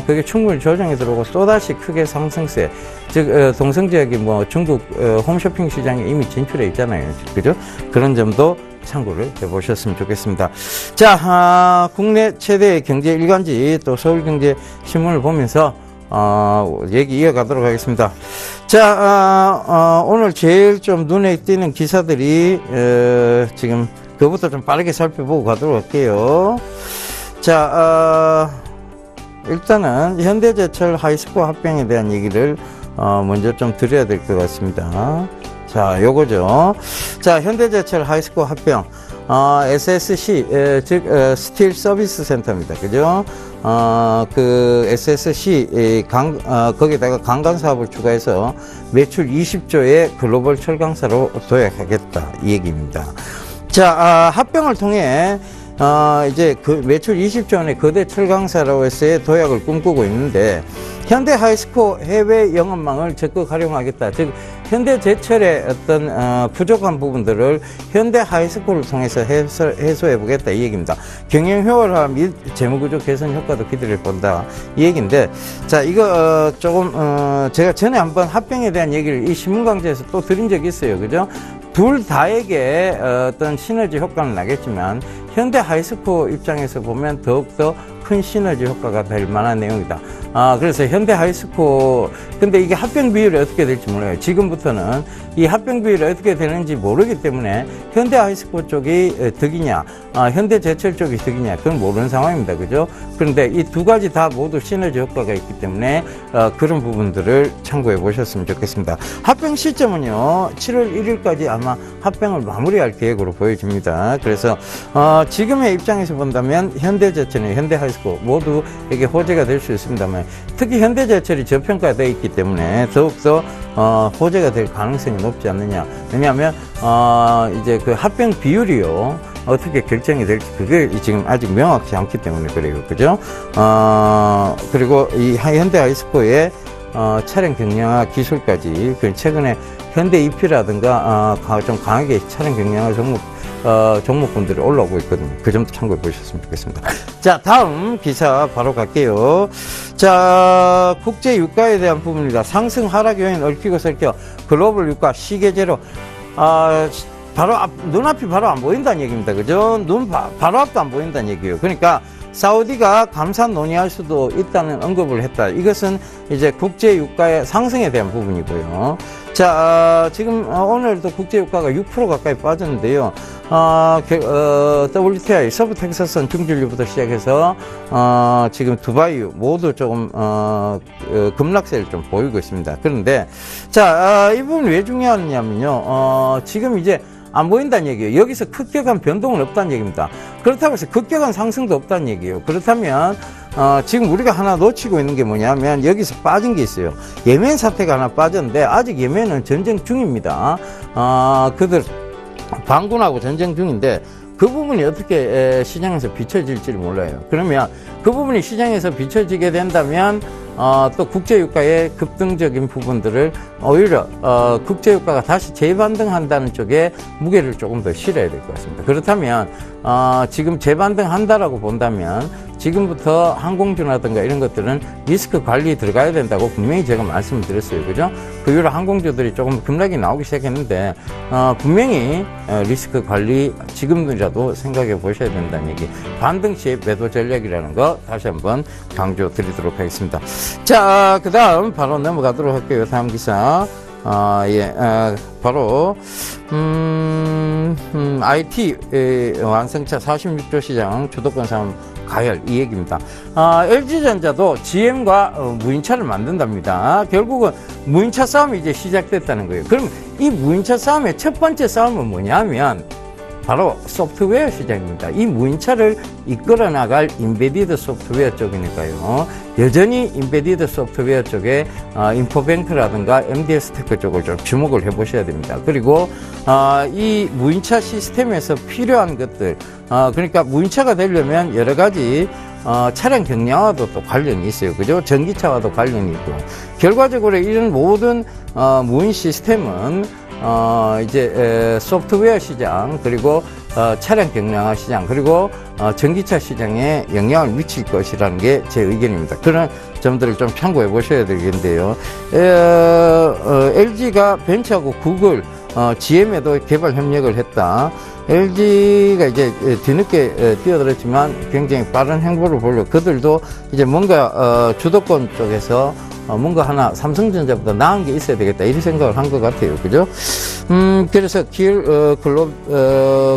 S4: 그게 충분히 조정이 들어오고 또다시 크게 상승세, 즉 동성제약이 뭐 중국 홈쇼핑 시장에 이미 진출해 있잖아요. 그죠? 그런 점도 참고를 해보셨으면 좋겠습니다. 자, 국내 최대의 경제 일간지 또 서울경제신문을 보면서 얘기 이어가도록 하겠습니다. 자, 오늘 제일 좀 눈에 띄는 기사들이 지금 그것부터 좀 빠르게 살펴보고 가도록 할게요. 자, 일단은 현대제철 하이스코어 합병에 대한 얘기를 먼저 좀 드려야 될 것 같습니다. 자, 요거죠. 자, 현대제철 하이스코어 합병, SSC, 즉, 스틸 서비스 센터입니다. 그죠? 그 SSC, 거기다가 강간 사업을 추가해서 매출 20조의 글로벌 철강사로 도약하겠다. 이 얘기입니다. 자, 합병을 통해, 이제 그 매출 20조 원의 거대 철강사로서의 도약을 꿈꾸고 있는데, 현대 하이스코어 해외 영업망을 적극 활용하겠다. 즉, 현대제철의 어떤 부족한 부분들을 현대 하이스코어를 통해서 해소해 보겠다. 이 얘기입니다. 경영 효율화 및 재무구조 개선 효과도 기대를 본다. 이 얘기인데, 자, 이거 조금 제가 전에 한번 합병에 대한 얘기를 이 신문 강좌에서 또 드린 적이 있어요. 그죠? 둘 다에게 어떤 시너지 효과는 나겠지만 현대 하이스코어 입장에서 보면 더욱더 큰 시너지 효과가 될 만한 내용이다. 그래서 현대 하이스코어, 근데 이게 합병 비율이 어떻게 될지 몰라요. 지금부터는 이 합병 비율이 어떻게 되는지 모르기 때문에 현대 하이스코어 쪽이 득이냐, 현대 제철 쪽이 득이냐, 그건 모르는 상황입니다. 그죠? 그런데 이 두 가지 다 모두 시너지 효과가 있기 때문에 그런 부분들을 참고해 보셨으면 좋겠습니다. 합병 시점은요, 7월 1일까지 아마 합병을 마무리할 계획으로 보여집니다. 그래서 지금의 입장에서 본다면 현대제철이 현대 하이스코어 모두에게 호재가 될 수 있습니다만, 특히 현대제철이 저평가되어 있기 때문에 더욱더 호재가 될 가능성이 높지 않느냐. 왜냐하면 이제 그 합병 비율이요, 어떻게 결정이 될지 그게 지금 아직 명확치 않기 때문에 그래요. 그죠? 그리고 이 현대 하이스코어의 차량 경량화 기술까지, 그 최근에 현대 EP라든가 좀 강하게 차량 경량화 종목군들이 올라오고 있거든요. 그 점도 참고해 보셨으면 좋겠습니다. 자, 다음 기사 바로 갈게요. 자, 국제 유가에 대한 부분입니다. 상승 하락 요인 얽히고 설켜 글로벌 유가 시계제로, 눈앞이 바로 안 보인다는 얘기입니다. 그죠? 바로 앞도 안 보인다는 얘기예요. 그러니까 사우디가 감산 논의할 수도 있다는 언급을 했다. 이것은 이제 국제 유가의 상승에 대한 부분이고요. 자, 지금 오늘도 국제 유가가 6% 가까이 빠졌는데요. WTI, 서부 텍사스선 중진유부터 시작해서 지금 두바이유 모두 조금 급락세를 좀 보이고 있습니다. 그런데 자, 이 부분이 왜 중요하냐면요. 지금 이제 안 보인다는 얘기예요. 여기서 급격한 변동은 없다는 얘기입니다. 그렇다고 해서 급격한 상승도 없다는 얘기예요. 그렇다면 지금 우리가 하나 놓치고 있는 게 뭐냐면 여기서 빠진 게 있어요. 예멘 사태가 하나 빠졌는데 아직 예멘은 전쟁 중입니다. 그들 반군하고 전쟁 중인데 그 부분이 어떻게 시장에서 비춰질지를 몰라요. 그러면 그 부분이 시장에서 비춰지게 된다면 또 국제유가의 급등적인 부분들을 오히려 국제유가가 다시 재반등한다는 쪽에 무게를 조금 더 실어야 될 것 같습니다. 그렇다면 지금 재반등한다라고 본다면 지금부터 항공주라든가 이런 것들은 리스크 관리 들어가야 된다고 분명히 제가 말씀을 드렸어요. 그죠? 그 이후로 항공주들이 조금 급락이 나오기 시작했는데 분명히 리스크 관리 지금이라도 생각해 보셔야 된다는 얘기. 반등 시 매도 전략이라는 거 다시 한번 강조 드리도록 하겠습니다. 자, 그 다음 바로 넘어가도록 할게요. 다음 기사. 바로, IT 완성차 46조 시장 주도권 싸움 가열, 이 얘기입니다. LG전자도 GM과 무인차를 만든답니다. 결국은 무인차 싸움이 이제 시작됐다는 거예요. 그럼 이 무인차 싸움의 첫 번째 싸움은 뭐냐면 바로 소프트웨어 시장입니다. 이 무인차를 이끌어 나갈 인베디드 소프트웨어 쪽이니까요. 여전히 인베디드 소프트웨어 쪽에 인포뱅크라든가 MDS 테크 쪽을 좀 주목을 해보셔야 됩니다. 그리고 이 무인차 시스템에서 필요한 것들, 그러니까 무인차가 되려면 여러 가지 차량 경량화도 또 관련이 있어요. 그죠? 전기차와도 관련이 있고. 결과적으로 이런 모든, 무인 시스템은, 이제, 소프트웨어 시장, 그리고, 차량 경량화 시장, 그리고, 전기차 시장에 영향을 미칠 것이라는 게 제 의견입니다. 그런 점들을 좀 참고해 보셔야 되겠는데요. LG가 벤처하고 구글, GM에도 개발 협력을 했다. LG가 이제 뒤늦게 뛰어들었지만 굉장히 빠른 행보를 보려고 그들도 이제 뭔가 주도권 쪽에서 뭔가 하나 삼성전자보다 나은 게 있어야 되겠다 이런 생각을 한 것 같아요. 그죠? 그래서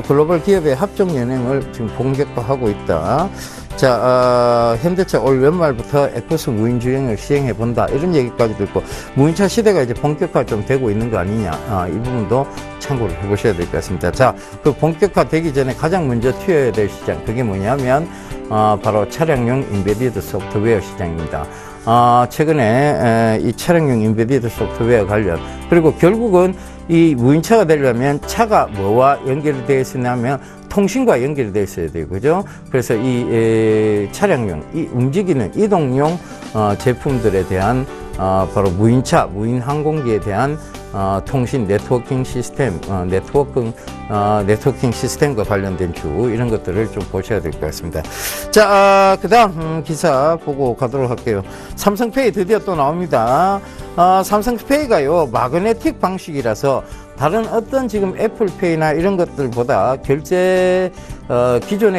S4: 글로벌 기업의 합종 연행을 지금 본격화하고 있다. 자, 현대차 올 연말부터 에코스 무인 주행을 시행해 본다. 이런 얘기까지도 있고, 무인차 시대가 이제 본격화 좀 되고 있는 거 아니냐. 이 부분도 참고를 해 보셔야 될 것 같습니다. 자, 그 본격화 되기 전에 가장 먼저 튀어야 될 시장. 그게 뭐냐면, 바로 차량용 인베디드 소프트웨어 시장입니다. 최근에 이 차량용 인베디드 소프트웨어 관련, 그리고 결국은 이 무인차가 되려면 차가 뭐와 연결이 되어 있으냐면 통신과 연결이 되어 있어야 되고, 그죠? 그래서 이 차량용, 이 움직이는 이동용 제품들에 대한 바로 무인차, 무인 항공기에 대한 통신 네트워킹 시스템, 네트워킹 시스템과 관련된 주 이런 것들을 좀 보셔야 될 것 같습니다. 자, 그다음 기사 보고 가도록 할게요. 삼성페이 드디어 또 나옵니다. 삼성페이가요 마그네틱 방식이라서 다른 어떤 지금 애플페이나 이런 것들보다 기존의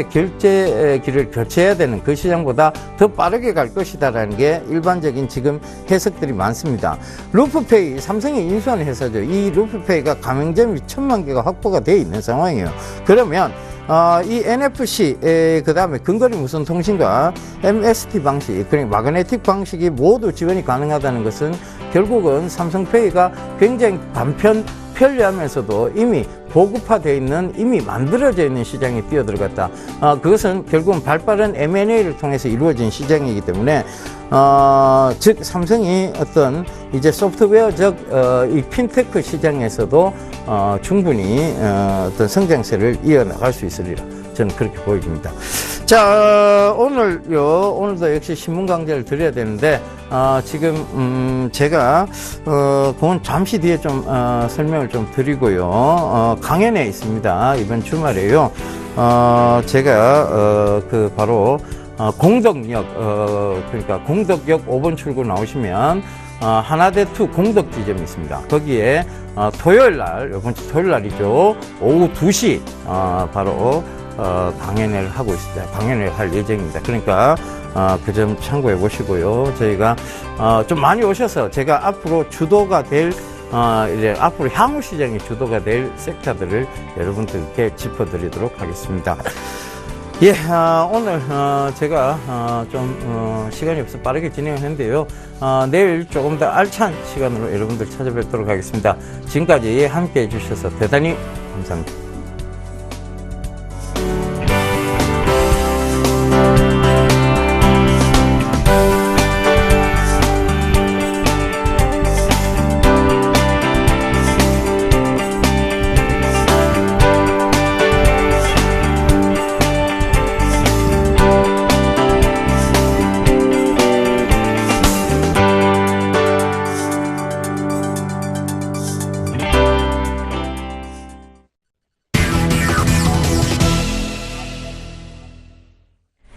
S4: 결제기를 교체해야 되는 그 시장보다 더 빠르게 갈 것이다라는 게 일반적인 지금 해석들이 많습니다. 루프페이, 삼성이 인수한 회사죠. 이 루프페이가 가맹점이 1000만 개가 확보가 되어 있는 상황이에요. 그러면 이 NFC, 그 다음에 근거리 무선 통신과 MST 방식, 그러니까 마그네틱 방식이 모두 지원이 가능하다는 것은 결국은 삼성페이가 굉장히 편리하면서도 이미 보급화되어 있는, 이미 만들어져 있는 시장에 뛰어들어갔다. 그것은 결국은 발빠른 M&A를 통해서 이루어진 시장이기 때문에, 즉, 삼성이 어떤 이제 소프트웨어적, 이 핀테크 시장에서도, 충분히, 어떤 성장세를 이어나갈 수 있으리라. 저는 그렇게 보여집니다. 자, 오늘도 역시 신문 강좌를 드려야 되는데, 제가, 그건 잠시 뒤에 좀, 설명을 좀 드리고요. 강연에 있습니다. 이번 주말에요. 제가, 바로, 공덕역, 그러니까 공덕역 5번 출구 나오시면, 하나대2 공덕 지점이 있습니다. 거기에, 이번 주 토요일 날이죠. 오후 2시, 바로, 강연을 하고 있습니다. 강연을 할 예정입니다. 그러니까, 그 점 참고해 보시고요. 저희가, 좀 많이 오셔서 제가 앞으로 주도가 될, 이제 앞으로 향후 시장의 주도가 될 섹터들을 여러분들께 짚어드리도록 하겠습니다. 예, 오늘, 제가, 시간이 없어 빠르게 진행을 했는데요. 내일 조금 더 알찬 시간으로 여러분들 찾아뵙도록 하겠습니다. 지금까지 함께 해주셔서 대단히 감사합니다.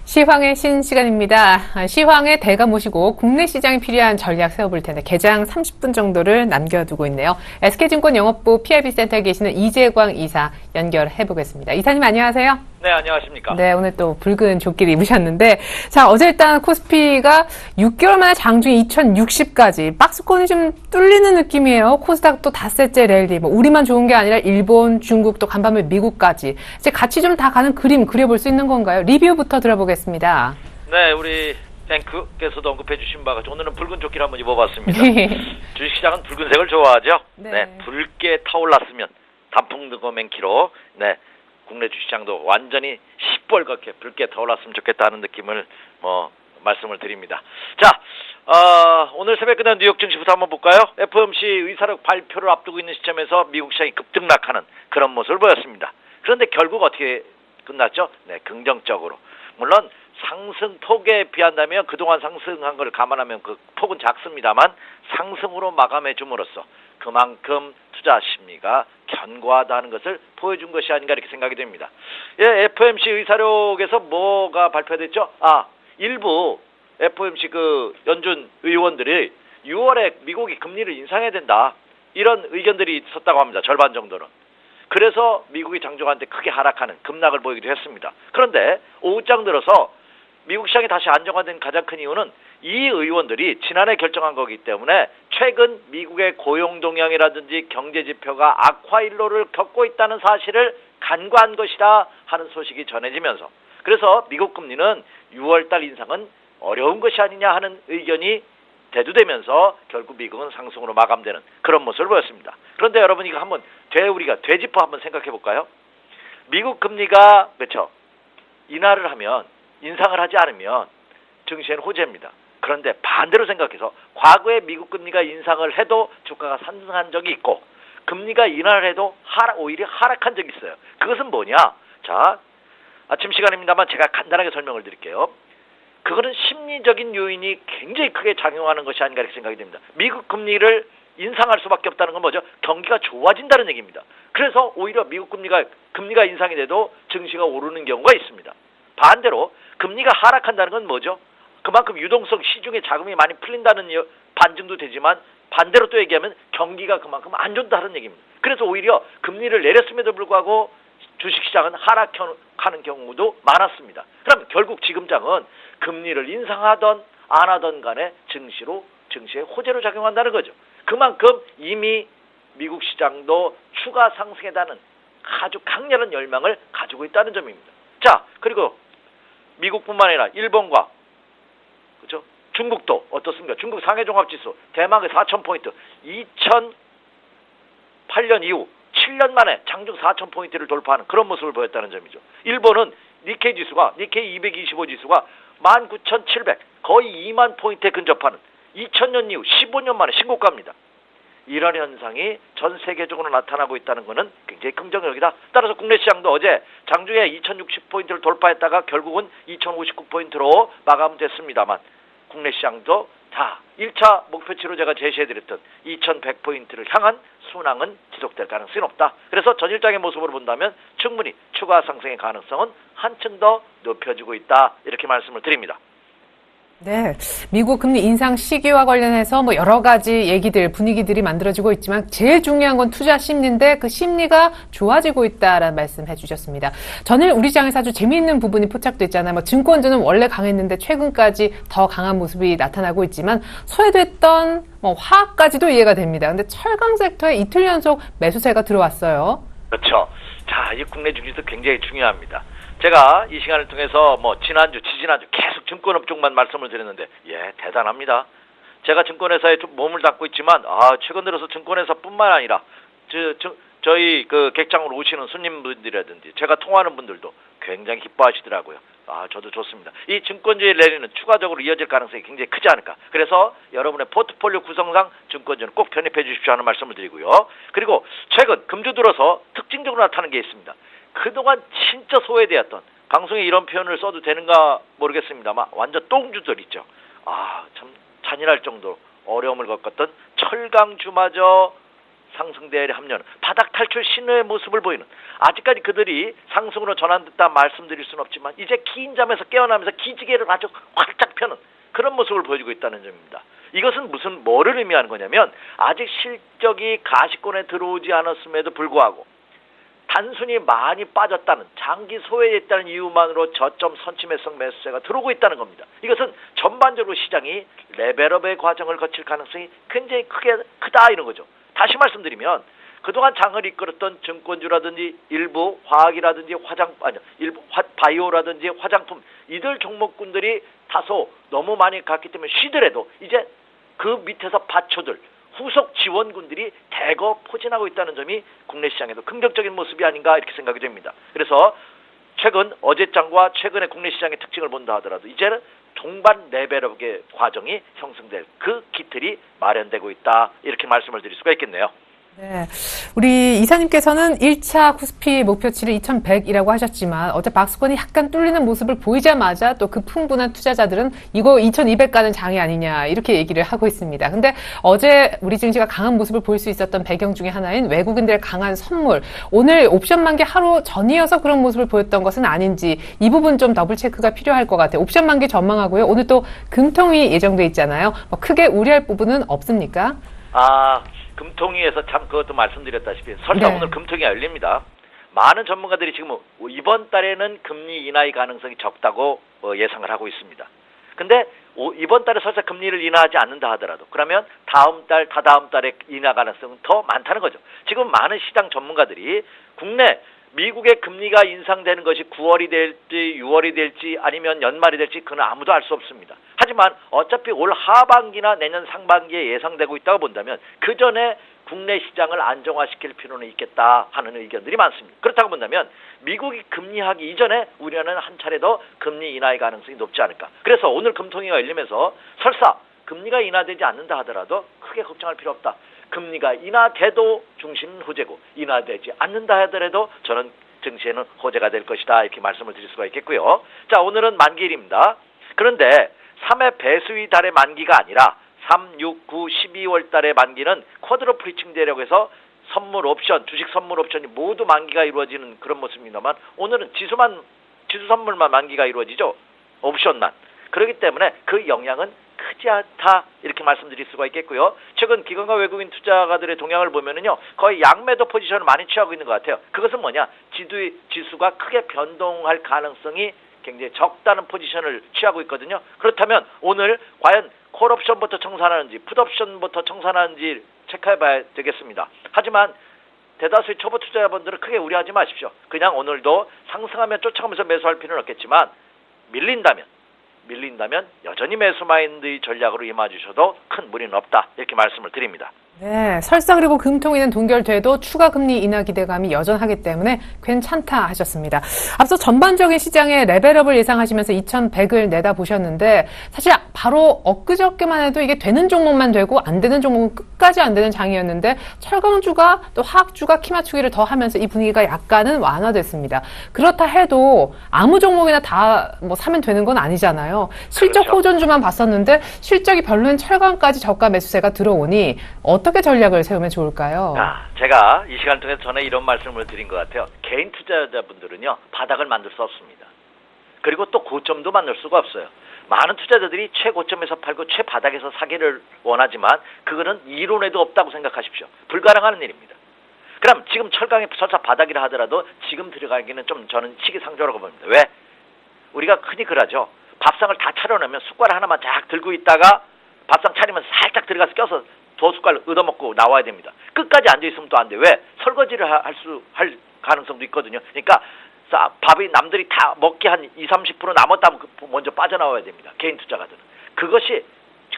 S2: 시황의 신시간입니다. 시황의 대가 모시고 국내 시장에 필요한 전략 세워볼 텐데 개장 30분 정도를 남겨두고 있네요. SK증권 영업부 PIB센터에 계시는 이재광 이사 연결해 보겠습니다. 이사님 안녕하세요.
S5: 네, 안녕하십니까.
S2: 네, 오늘 또 붉은 조끼를 입으셨는데, 자, 어제 일단 코스피가 6개월 만에 장중 2060까지 박스권이 좀 뚫리는 느낌이에요. 코스닥 또 닷새째 랠리, 우리만 좋은 게 아니라 일본, 중국, 또 간밤에 미국까지 이제 같이 좀 다 가는 그림 그려볼 수 있는 건가요? 리뷰부터 들어보겠습니다.
S5: 네, 우리 탱크께서도 언급해 주신 바가 오늘은 붉은 조끼를 한번 입어봤습니다. 주식시장은 붉은색을 좋아하죠. 네, 붉게 타올랐으면 단풍 등고 맨키로 네. 국내 주식시장도 완전히 시뻘겋게 붉게 타올랐으면 좋겠다 하는 느낌을 말씀을 드립니다. 자, 오늘 새벽 끝난 뉴욕 증시부터 한번 볼까요? FOMC 의사록 발표를 앞두고 있는 시점에서 미국 시장이 급등락하는 그런 모습을 보였습니다. 그런데 결국 어떻게 끝났죠? 네, 긍정적으로. 물론 상승폭에 비한다면 그동안 상승한 걸 감안하면 그 폭은 작습니다만 상승으로 마감해 줌으로써 그만큼 투자 심리가 견고하다는 것을 보여준 것이 아닌가 이렇게 생각이 됩니다. 예, FOMC 의사록에서 뭐가 발표됐죠? 일부 FOMC 그 연준 의원들이 6월에 미국이 금리를 인상해야 된다. 이런 의견들이 있었다고 합니다. 절반 정도는. 그래서 미국이 장중한테 크게 하락하는 급락을 보이기도 했습니다. 그런데 오후장 들어서 미국 시장이 다시 안정화된 가장 큰 이유는 이 의원들이 지난해 결정한 거기 때문에 최근 미국의 고용 동향이라든지 경제 지표가 악화일로를 겪고 있다는 사실을 간과한 것이다 하는 소식이 전해지면서 그래서 미국 금리는 6월달 인상은 어려운 것이 아니냐 하는 의견이 대두되면서 결국 미국은 상승으로 마감되는 그런 모습을 보였습니다. 그런데 여러분 이거 한번 우리가 되짚어 한번 생각해 볼까요? 미국 금리가 그렇죠. 인하를 하면 인상을 하지 않으면 증시에는 호재입니다. 그런데 반대로 생각해서 과거에 미국 금리가 인상을 해도 주가가 상승한 적이 있고 금리가 인하를 해도 오히려 하락한 적이 있어요. 그것은 뭐냐? 자, 아침 시간입니다만 제가 간단하게 설명을 드릴게요. 그거는 심리적인 요인이 굉장히 크게 작용하는 것이 아닌가 이렇게 생각이 됩니다. 미국 금리를 인상할 수밖에 없다는 건 뭐죠? 경기가 좋아진다는 얘기입니다. 그래서 오히려 미국 금리가 인상이 돼도 증시가 오르는 경우가 있습니다. 반대로 금리가 하락한다는 건 뭐죠? 그만큼 유동성 시중에 자금이 많이 풀린다는 반증도 되지만 반대로 또 얘기하면 경기가 그만큼 안 좋다는 얘기입니다. 그래서 오히려 금리를 내렸음에도 불구하고 주식시장은 하락하는 경우도 많았습니다. 그럼 결국 지금장은 금리를 인상하던 안 하던 간에 증시에 호재로 작용한다는 거죠. 그만큼 이미 미국 시장도 추가 상승에 대한 아주 강렬한 열망을 가지고 있다는 점입니다. 자, 그리고 미국뿐만 아니라 일본과 그렇죠? 중국도 어떻습니까? 중국 상해종합지수 대망의 4,000포인트 2008년 이후 7년 만에 장중 4,000포인트를 돌파하는 그런 모습을 보였다는 점이죠. 일본은 니케이 225 지수가 19,700 거의 2만 포인트에 근접하는 2000년 이후 15년 만에 신고가입니다. 이런 현상이 전 세계적으로 나타나고 있다는 것은 굉장히 긍정적이다. 따라서 국내 시장도 어제 장중에 2060포인트를 돌파했다가 결국은 2059포인트로 마감됐습니다만 국내 시장도 다 1차 목표치로 제가 제시해드렸던 2100포인트를 향한 순항은 지속될 가능성이 높다. 그래서 전일장의 모습으로 본다면 충분히 추가 상승의 가능성은 한층 더 높여지고 있다. 이렇게 말씀을 드립니다.
S2: 네, 미국 금리 인상 시기와 관련해서 뭐 여러 가지 얘기들, 분위기들이 만들어지고 있지만 제일 중요한 건 투자 심리인데 그 심리가 좋아지고 있다라는 말씀 해주셨습니다. 전일 우리 시장에서 아주 재미있는 부분이 포착됐잖아요. 뭐 증권주는 원래 강했는데 최근까지 더 강한 모습이 나타나고 있지만 소외됐던 뭐 화학까지도 이해가 됩니다. 근데 철강 섹터에 이틀 연속 매수세가 들어왔어요.
S5: 그렇죠. 자, 이 국내 증시도 굉장히 중요합니다. 제가 이 시간을 통해서 지난주, 지지난주 계속 증권업 쪽만 말씀을 드렸는데, 대단합니다. 제가 증권회사에 좀 몸을 닫고 있지만, 최근 들어서 증권회사뿐만 아니라, 저희 객장으로 오시는 손님분들이라든지, 제가 통화하는 분들도 굉장히 기뻐하시더라고요. 저도 좋습니다. 이 증권주의 랠리는 추가적으로 이어질 가능성이 굉장히 크지 않을까. 그래서 여러분의 포트폴리오 구성상 증권주는 꼭 편입해 주십시오 하는 말씀을 드리고요. 그리고 최근 금주 들어서 특징적으로 나타나는 게 있습니다. 그동안 진짜 소외되었던 방송에 이런 표현을 써도 되는가 모르겠습니다만 완전 똥주들 있죠. 참 잔인할 정도로 어려움을 겪었던 철강주마저 상승대에 합류하는 바닥 탈출 신호의 모습을 보이는 아직까지 그들이 상승으로 전환됐다 말씀드릴 수는 없지만 이제 긴 잠에서 깨어나면서 기지개를 아주 활짝 펴는 그런 모습을 보여주고 있다는 점입니다. 이것은 뭐를 의미하는 거냐면 아직 실적이 가시권에 들어오지 않았음에도 불구하고 단순히 많이 빠졌다는 장기 소외했다는 이유만으로 저점 선침해성 매수세가 들어오고 있다는 겁니다. 이것은 전반적으로 시장이 레벨업의 과정을 거칠 가능성이 굉장히 크다 이런 거죠. 다시 말씀드리면 그동안 장을 이끌었던 증권주라든지 일부 화학이라든지 일부 바이오라든지 화장품 이들 종목군들이 다소 너무 많이 갔기 때문에 쉬더라도 이제 그 밑에서 받쳐들 후속 지원군들이 대거 포진하고 있다는 점이 국내 시장에도 긍정적인 모습이 아닌가 이렇게 생각이 됩니다. 그래서 어제장과 최근의 국내 시장의 특징을 본다 하더라도 이제는 동반 레벨업의 과정이 형성될 그 기틀이 마련되고 있다 이렇게 말씀을 드릴 수가 있겠네요.
S2: 네. 우리 이사님께서는 1차 코스피 목표치를 2100이라고 하셨지만 어제 박스권이 약간 뚫리는 모습을 보이자마자 또 그 풍부한 투자자들은 이거 2200 가는 장이 아니냐 이렇게 얘기를 하고 있습니다. 근데 어제 우리 증시가 강한 모습을 볼 수 있었던 배경 중에 하나인 외국인들의 강한 선물. 오늘 옵션 만기 하루 전이어서 그런 모습을 보였던 것은 아닌지 이 부분 좀 더블 체크가 필요할 것 같아요. 옵션 만기 전망하고요. 오늘 또 금통위 예정돼 있잖아요. 크게 우려할 부분은 없습니까?
S5: 금통위에서 참 그것도 말씀드렸다시피 설사
S2: 네.
S5: 오늘 금통위가 열립니다. 많은 전문가들이 지금 이번 달에는 금리 인하의 가능성이 적다고 예상을 하고 있습니다. 근데 이번 달에 설사 금리를 인하하지 않는다 하더라도 그러면 다음 달, 다다음 달에 인하 가능성은 더 많다는 거죠. 지금 많은 시장 전문가들이 국내 미국의 금리가 인상되는 것이 9월이 될지 6월이 될지 아니면 연말이 될지 그건 아무도 알 수 없습니다. 하지만 어차피 올 하반기나 내년 상반기에 예상되고 있다고 본다면 그 전에 국내 시장을 안정화시킬 필요는 있겠다 하는 의견들이 많습니다. 그렇다고 본다면 미국이 금리하기 이전에 우리는 한 차례 더 금리 인하의 가능성이 높지 않을까. 그래서 오늘 금통위가 열리면서 설사 금리가 인하되지 않는다 하더라도 크게 걱정할 필요 없다. 금리가 인하돼도 중심은 호재고 인하되지 않는다 하더라도 저는 증시에는 호재가 될 것이다 이렇게 말씀을 드릴 수가 있겠고요. 자, 오늘은 만기일입니다. 그런데 3회 배수의 달의 만기가 아니라 3, 6, 9, 12월 달의 만기는 쿼드러플 히칭되려고 해서 선물 옵션, 주식 선물 옵션이 모두 만기가 이루어지는 그런 모습입니다만 오늘은 지수 선물만 만기가 이루어지죠. 옵션만. 그렇기 때문에 그 영향은 크지 않다 이렇게 말씀드릴 수가 있겠고요. 최근 기관과 외국인 투자가들의 동향을 보면은요 거의 양매도 포지션을 많이 취하고 있는 것 같아요. 그것은 뭐냐? 지수가 크게 변동할 가능성이 굉장히 적다는 포지션을 취하고 있거든요. 그렇다면 오늘 과연 콜옵션부터 청산하는지 풋옵션부터 청산하는지 체크해봐야 되겠습니다. 하지만 대다수의 초보 투자자분들은 크게 우려하지 마십시오. 그냥 오늘도 상승하면 쫓아가면서 매수할 필요는 없겠지만 밀린다면 여전히 매수 마인드의 전략으로 임해주셔도 큰 무리는 없다 이렇게 말씀을 드립니다.
S2: 네, 설사 그리고 금통위는 동결돼도 추가 금리 인하 기대감이 여전하기 때문에 괜찮다 하셨습니다. 앞서 전반적인 시장의 레벨업을 예상하시면서 2100을 내다보셨는데 사실 바로 엊그저께만 해도 이게 되는 종목만 되고 안 되는 종목은 끝까지 안 되는 장이었는데 철강주가 또 화학주가 키 맞추기를 더 하면서 이 분위기가 약간은 완화됐습니다. 그렇다 해도 아무 종목이나 다 뭐 사면 되는 건 아니잖아요. 실적
S5: 그렇죠.
S2: 호전주만 봤었는데 실적이 별로인 철강까지 저가 매수세가 들어오니 어떻게 전략을 세우면 좋을까요?
S5: 제가 이 시간 통해서 전에 이런 말씀을 드린 것 같아요. 개인 투자자분들은요 바닥을 만들 수 없습니다. 그리고 또 고점도 만들 수가 없어요. 많은 투자자들이 최고점에서 팔고 최바닥에서 사기를 원하지만 그거는 이론에도 없다고 생각하십시오. 불가능한 일입니다. 그럼 지금 철강이 설사 바닥이라 하더라도 지금 들어가기는 좀 저는 시기상조라고 봅니다. 왜? 우리가 흔히 그러죠. 밥상을 다 차려놓으면 숟가락 하나만 쫙 들고 있다가 밥상 차리면 살짝 들어가서 껴서 두 숟갈 얻어먹고 나와야 됩니다. 끝까지 앉아있으면 또 안 돼. 왜? 설거지를 할 가능성도 있거든요. 그러니까 밥이 남들이 다 먹기 한 20-30% 남았다면 먼저 빠져나와야 됩니다. 개인 투자가들은. 그것이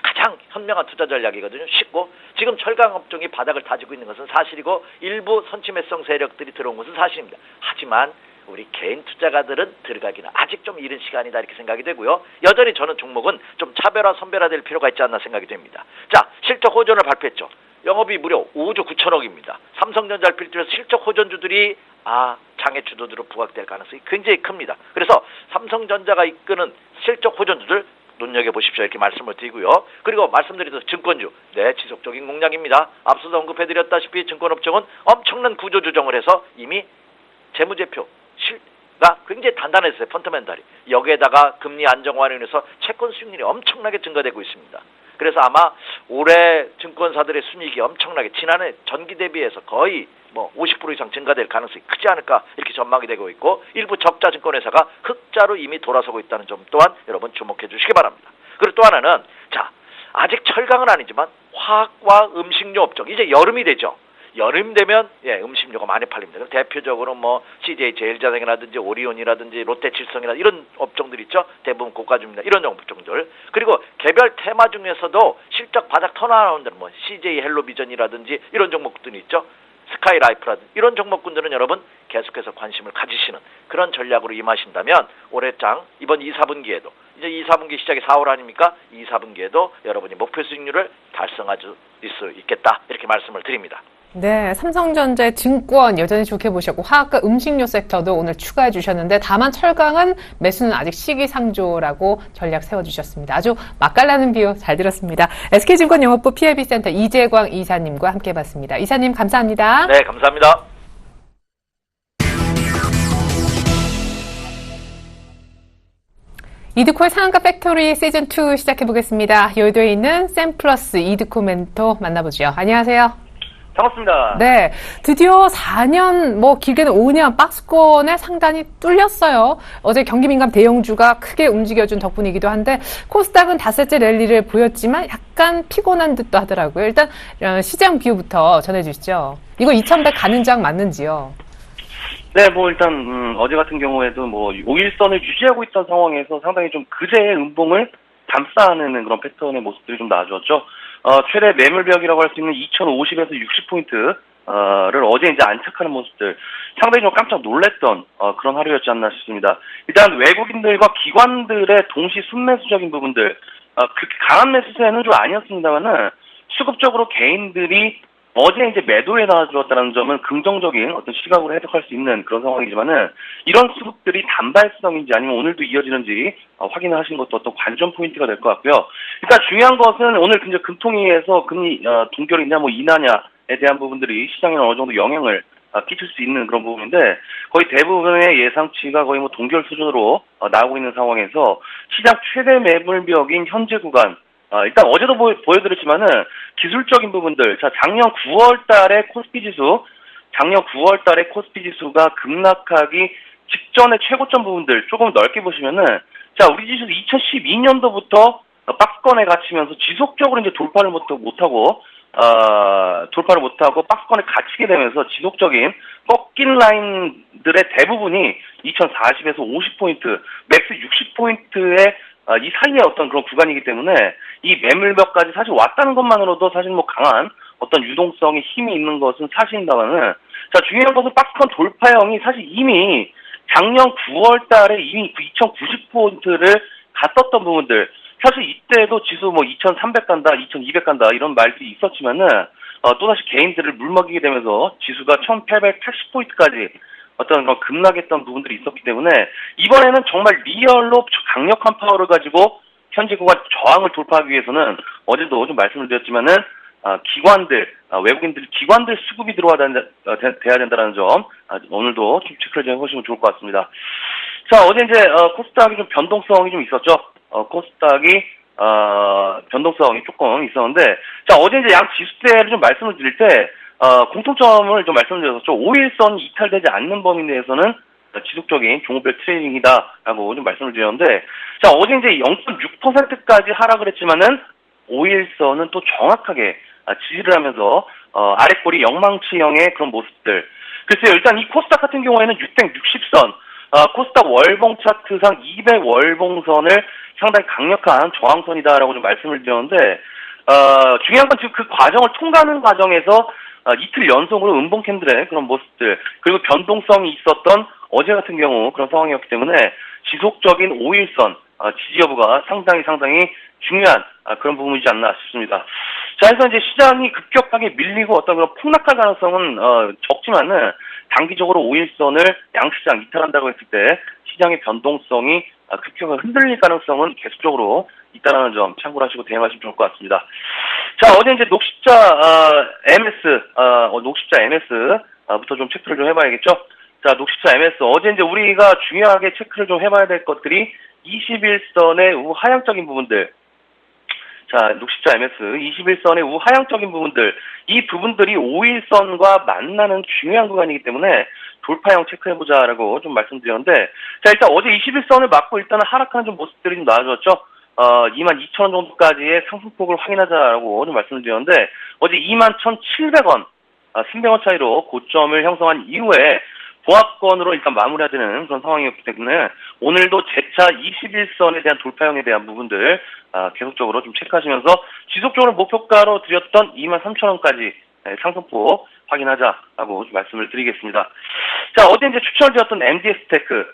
S5: 가장 현명한 투자 전략이거든요. 쉽고 지금 철강업종이 바닥을 다지고 있는 것은 사실이고 일부 선침해성 세력들이 들어온 것은 사실입니다. 하지만 우리 개인 투자가들은 들어가기는 아직 좀 이른 시간이다 이렇게 생각이 되고요. 여전히 저는 종목은 좀 선별화될 필요가 있지 않나 생각이 됩니다. 자, 실적 호전을 발표했죠. 영업이 무려 5조 9천억입니다. 삼성전자를 필두로 실적 호전주들이 장애 주도주로 부각될 가능성이 굉장히 큽니다. 그래서 삼성전자가 이끄는 실적 호전주들 눈여겨보십시오 이렇게 말씀을 드리고요. 그리고 말씀드린 증권주 지속적인 공략입니다. 앞서도 언급해드렸다시피 증권업종은 엄청난 구조 조정을 해서 이미 재무제표 가 굉장히 단단했어요. 펀더멘탈이. 여기에다가 금리 안정화로 인해서 채권 수익률이 엄청나게 증가되고 있습니다. 그래서 아마 올해 증권사들의 순이익이 엄청나게 지난해 전기 대비해서 거의 50% 이상 증가될 가능성이 크지 않을까 이렇게 전망이 되고 있고 일부 적자 증권회사가 흑자로 이미 돌아서고 있다는 점 또한 여러분 주목해 주시기 바랍니다. 그리고 또 하나는 아직 철강은 아니지만 화학과 음식료 업종 이제 여름이 되죠. 여름 되면 음식료가 많이 팔립니다. 대표적으로 CJ 제일자생이라든지 오리온이라든지 롯데칠성이라든지 이런 업종들 있죠. 대부분 고가주입니다. 이런 업종들. 그리고 개별 테마 중에서도 실적 바닥 터나라운드 CJ 헬로비전이라든지 이런 종목들이 있죠. 스카이라이프라든지 이런 종목군들은 여러분 계속해서 관심을 가지시는 그런 전략으로 임하신다면 올해장 이번 2, 4분기에도 이제 2, 4분기 시작이 4월 아닙니까? 2, 4분기에도 여러분이 목표 수익률을 달성할 수 있겠다 이렇게 말씀을 드립니다.
S2: 네, 삼성전자의 증권 여전히 좋게 보셨고 화학과 음식료 섹터도 오늘 추가해 주셨는데 다만 철강은 매수는 아직 시기상조라고 전략 세워주셨습니다. 아주 맛깔나는 비유 잘 들었습니다. SK증권 영업부 PIB센터 이재광 이사님과 함께 봤습니다. 이사님 감사합니다.
S5: 네, 감사합니다.
S2: 이드콜 상한가 팩토리 시즌2 시작해보겠습니다. 여의도에 있는 샘플러스 이드콜 멘토 만나보죠. 안녕하세요.
S6: 반갑습니다.
S2: 네, 드디어 4년, 길게는 5년 박스권에 상단이 뚫렸어요. 어제 경기민감 대형주가 크게 움직여준 덕분이기도 한데 코스닥은 닷새째 랠리를 보였지만 약간 피곤한 듯도 하더라고요. 일단 시장 뷰부터 전해주시죠. 이거 2100 가는 장 맞는지요?
S6: 네, 일단 어제 같은 경우에도 5일선을 유지하고 있던 상황에서 상당히 좀 그제의 음봉을 감싸는 그런 패턴의 모습들이 좀 나와줬죠. 최대 매물벽이라고 할 수 있는 2050에서 60포인트를 어제 이제 안착하는 모습들 상당히 좀 깜짝 놀랐던 그런 하루였지 않나 싶습니다. 일단 외국인들과 기관들의 동시 순매수적인 부분들 그렇게 강한 매수세는 좀 아니었습니다만은 수급적으로 개인들이 어제 이제 매도에 나와주었다는 점은 긍정적인 어떤 시각으로 해석할 수 있는 그런 상황이지만은 이런 수급들이 단발성인지 아니면 오늘도 이어지는지 확인을 하시는 것도 어떤 관전 포인트가 될 것 같고요. 일단 중요한 것은 오늘 이제 금통위에서 금리 동결이냐 인하냐에 대한 부분들이 시장에 어느 정도 영향을 끼칠 수 있는 그런 부분인데 거의 대부분의 예상치가 거의 동결 수준으로 나오고 있는 상황에서 시장 최대 매물벽인 현재 구간 일단 어제도 보여드렸지만은 기술적인 부분들, 작년 9월 달에 코스피 지수가 급락하기 직전의 최고점 부분들 조금 넓게 보시면은, 우리 지수 2012년도부터 박스권에 갇히면서 지속적으로 이제 돌파를 못하고 박스권에 갇히게 되면서 지속적인 꺾인 라인들의 대부분이 2040에서 50포인트, 맥스 60포인트의 이 사이의 어떤 그런 구간이기 때문에 이 매물벽까지 사실 왔다는 것만으로도 사실 강한 어떤 유동성의 힘이 있는 것은 사실입니다만은 중요한 것은 박스권 돌파형이 사실 이미 작년 9월 달에 이미 2090포인트를 갔었던 부분들 사실 이때도 지수 2300 간다, 2200 간다 이런 말들이 있었지만은 또다시 개인들을 물먹이게 되면서 지수가 1880포인트까지 어떤 그런 급락했던 부분들이 있었기 때문에 이번에는 정말 리얼로 강력한 파워를 가지고 현재 구간 저항을 돌파하기 위해서는 어제도 좀 말씀을 드렸지만은 기관들 수급이 돼야 된다는 점 오늘도 좀 체크를 좀 해보시면 좋을 것 같습니다. 어제 이제 코스닥이 좀 변동성이 좀 있었죠. 코스닥이 변동성이 조금 있었는데 어제 이제 양 지수대를 좀 말씀을 드릴 때 공통점을 좀 말씀드렸었죠. 5일선 이탈되지 않는 범위 내에서는 지속적인 종목별 트레이딩이다라고 좀 말씀을 드렸는데, 어제 이제 0.6%까지 하락을 했지만은 5일선은 또 정확하게 지지를 하면서 아랫골이 영망치형의 그런 모습들. 글쎄요, 일단 이 코스닥 같은 경우에는 660선, 코스닥 월봉 차트상 200 월봉선을 상당히 강력한 저항선이다라고 좀 말씀을 드렸는데, 중요한 건 지금 그 과정을 통과하는 과정에서 이틀 연속으로 음봉 캔들의 그런 모습들 그리고 변동성이 있었던 어제 같은 경우 그런 상황이었기 때문에 지속적인 5일선 지지 여부가 상당히 중요한 그런 부분이지 않나 싶습니다. 그래서 이제 시장이 급격하게 밀리고 어떤 그런 폭락할 가능성은 적지만은 단기적으로 5일선을 양시장 이탈한다고 했을 때 시장의 변동성이 급격하게 흔들릴 가능성은 계속적으로 있다는 점 참고를 하시고 대응하시면 좋을 것 같습니다. 어제 이제 녹십자 MS부터 좀 체크를 좀 해봐야겠죠. 녹십자 MS 어제 이제 우리가 중요하게 체크를 좀 해봐야 될 것들이 21선의 우하향적인 부분들. 녹십자 MS 21선의 우하향적인 부분들 이 부분들이 5일선과 만나는 중요한 구간이기 때문에 돌파형 체크해보자라고 좀 말씀드렸는데 일단 어제 21선을 맞고 일단은 하락하는 좀 모습들이 좀 나와줬죠. 22,000원 정도까지의 상승폭을 확인하자라고 좀 말씀드렸는데 어제 21,700원 300원 차이로 고점을 형성한 이후에 보합권으로 일단 마무리해야 되는 그런 상황이었기 때문에 오늘도 재차 21선에 대한 돌파형에 대한 부분들 계속적으로 좀 체크하시면서 지속적으로 목표가로 드렸던 23,000원까지 상승폭 확인하자라고 좀 말씀을 드리겠습니다. 어제 이제 추천을 드렸던 MDS 테크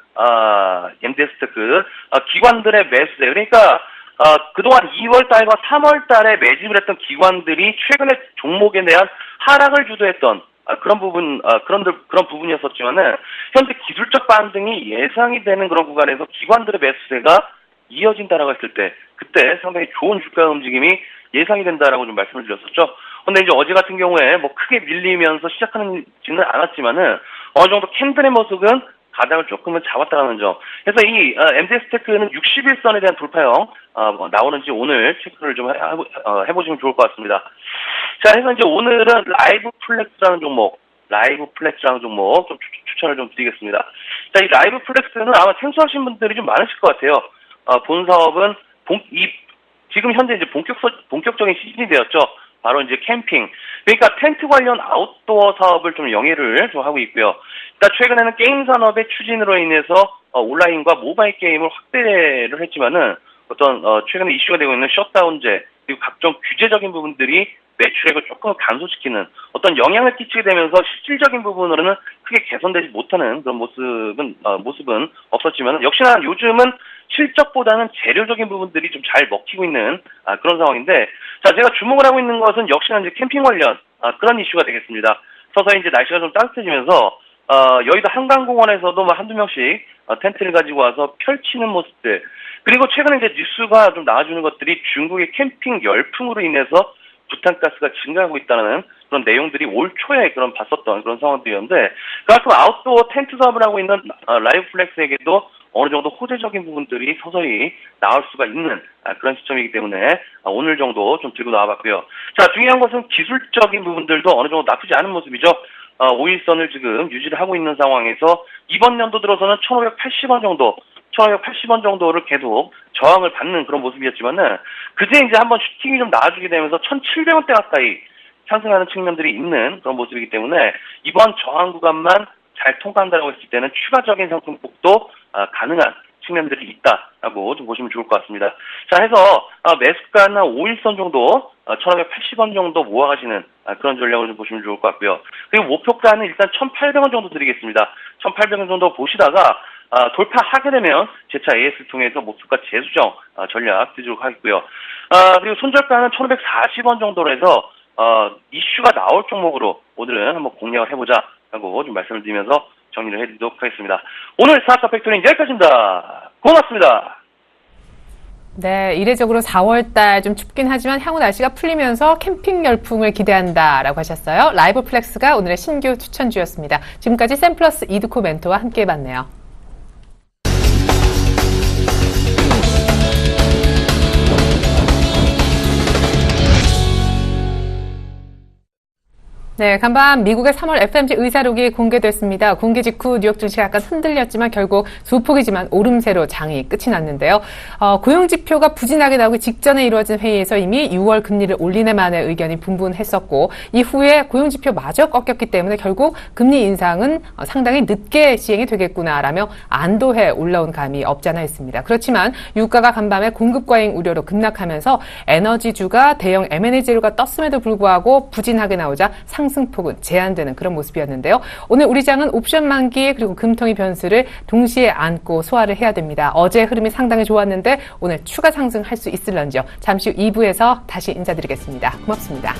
S6: 기관들의 매수세 그러니까 그동안 2월 달과 3월 달에 매집을 했던 기관들이 최근에 종목에 대한 하락을 주도했던 그런 부분이었었지만은 현재 기술적 반등이 예상이 되는 그런 구간에서 기관들의 매수세가 이어진다라고 했을 때 그때 상당히 좋은 주가 움직임이 예상이 된다라고 좀 말씀을 드렸었죠. 근데 이제 어제 같은 경우에 뭐 크게 밀리면서 시작하지는 않았지만은 어느 정도 캔들의 모습은 가닥을 조금은 잡았다는 점. 그래서 이 MDS테크는 61선에 대한 돌파형 나오는지 오늘 체크를 좀 해보시면 좋을 것 같습니다. 자, 그래서 이제 오늘은 라이브 플렉스라는 종목 좀 추천을 좀 드리겠습니다. 자, 이 라이브 플렉스는 아마 생소하신 분들이 좀 많으실 것 같아요. 본 사업은 지금 현재 이제 본격적인 시즌이 되었죠. 바로 이제 캠핑. 그러니까 텐트 관련 아웃도어 사업을 좀 영위를 좀 하고 있고요. 그러니까 최근에는 게임 산업의 추진으로 인해서 온라인과 모바일 게임을 확대를 했지만은 최근에 이슈가 되고 있는 셧다운제 그리고 각종 규제적인 부분들이 매출액을 조금 감소시키는 영향을 끼치게 되면서 실질적인 부분으로는 크게 개선되지 못하는 그런 모습은 없었지만 역시나 요즘은 실적보다는 재료적인 부분들이 좀 잘 먹히고 있는 그런 상황인데, 자, 제가 주목을 하고 있는 것은 역시나 이제 캠핑 관련 그런 이슈가 되겠습니다. 서서히 이제 날씨가 좀 따뜻해지면서 여의도 한강공원에서도 뭐 한두 명씩 텐트를 가지고 와서 펼치는 모습들, 그리고 최근에 이제 뉴스가 좀 나와주는 것들이 중국의 캠핑 열풍으로 인해서 부탄가스가 증가하고 있다는 그런 내용들이 올 초에 봤었던 그런 상황들이었는데, 그만큼 아웃도어 텐트 사업을 하고 있는 라이브 플렉스에게도 어느 정도 호재적인 부분들이 서서히 나올 수가 있는 그런 시점이기 때문에 오늘 정도 좀 들고 나와봤고요. 자, 중요한 것은 기술적인 부분들도 어느 정도 나쁘지 않은 모습이죠. 5일선을 지금 유지를 하고 있는 상황에서 이번 연도 들어서는 1,580원 정도를 계속 저항을 받는 그런 모습이었지만은 그제 이제 한번 슈팅이 좀 나와주게 되면서 1,700원대 가까이 상승하는 측면들이 있는 그런 모습이기 때문에 이번 저항 구간만 잘 통과한다고 했을 때는 추가적인 상승폭도 가능한 측면들이 있다라고 좀 보시면 좋을 것 같습니다. 자, 해서 매수가는 5일선 정도 1,580원 정도 모아가시는 그런 전략을 좀 보시면 좋을 것 같고요. 그리고 목표가는 일단 1,800원 정도 드리겠습니다. 1,800원 정도 보시다가 돌파하게 되면 제차 AS 통해서 목표가 재수정 전략 드리도록 하겠고요. 그리고 손절가는 1,540원 정도로 해서 이슈가 나올 종목으로 오늘은 한번 공략을 해보자라고 좀 말씀을 드리면서 정리를 해드리도록 하겠습니다. 오늘 스타트업 팩토리는 여기까지입니다. 고맙습니다.
S2: 네, 이례적으로 4월달 좀 춥긴 하지만 향후 날씨가 풀리면서 캠핑 열풍을 기대한다라고 하셨어요. 라이브 플렉스가 오늘의 신규 추천주였습니다. 지금까지 샘플러스 이드코 멘토와 함께 해봤네요. 네, 간밤 미국의 3월 FMC 의사록이 공개됐습니다. 공개 직후 뉴욕 증시가 약간 흔들렸지만 결국 소폭이지만 오름세로 장이 끝이 났는데요. 고용지표가 부진하게 나오기 직전에 이루어진 회의에서 이미 6월 금리를 올리네 마네 의견이 분분했었고 이후에 고용지표마저 꺾였기 때문에 결국 금리 인상은 상당히 늦게 시행이 되겠구나라며 안도해 올라온 감이 없지 않아 있습니다. 그렇지만 유가가 간밤에 공급 과잉 우려로 급락하면서 에너지주가 대형 M&A 재료가 떴음에도 불구하고 부진하게 나오자 상승폭은 제한되는 그런 모습이었는데요. 오늘 우리 장은 옵션 만기 그리고 금통위 변수를 동시에 안고 소화를 해야 됩니다. 어제 흐름이 상당히 좋았는데 오늘 추가 상승할 수 있을런지요. 잠시 후 2부에서 다시 인사드리겠습니다. 고맙습니다.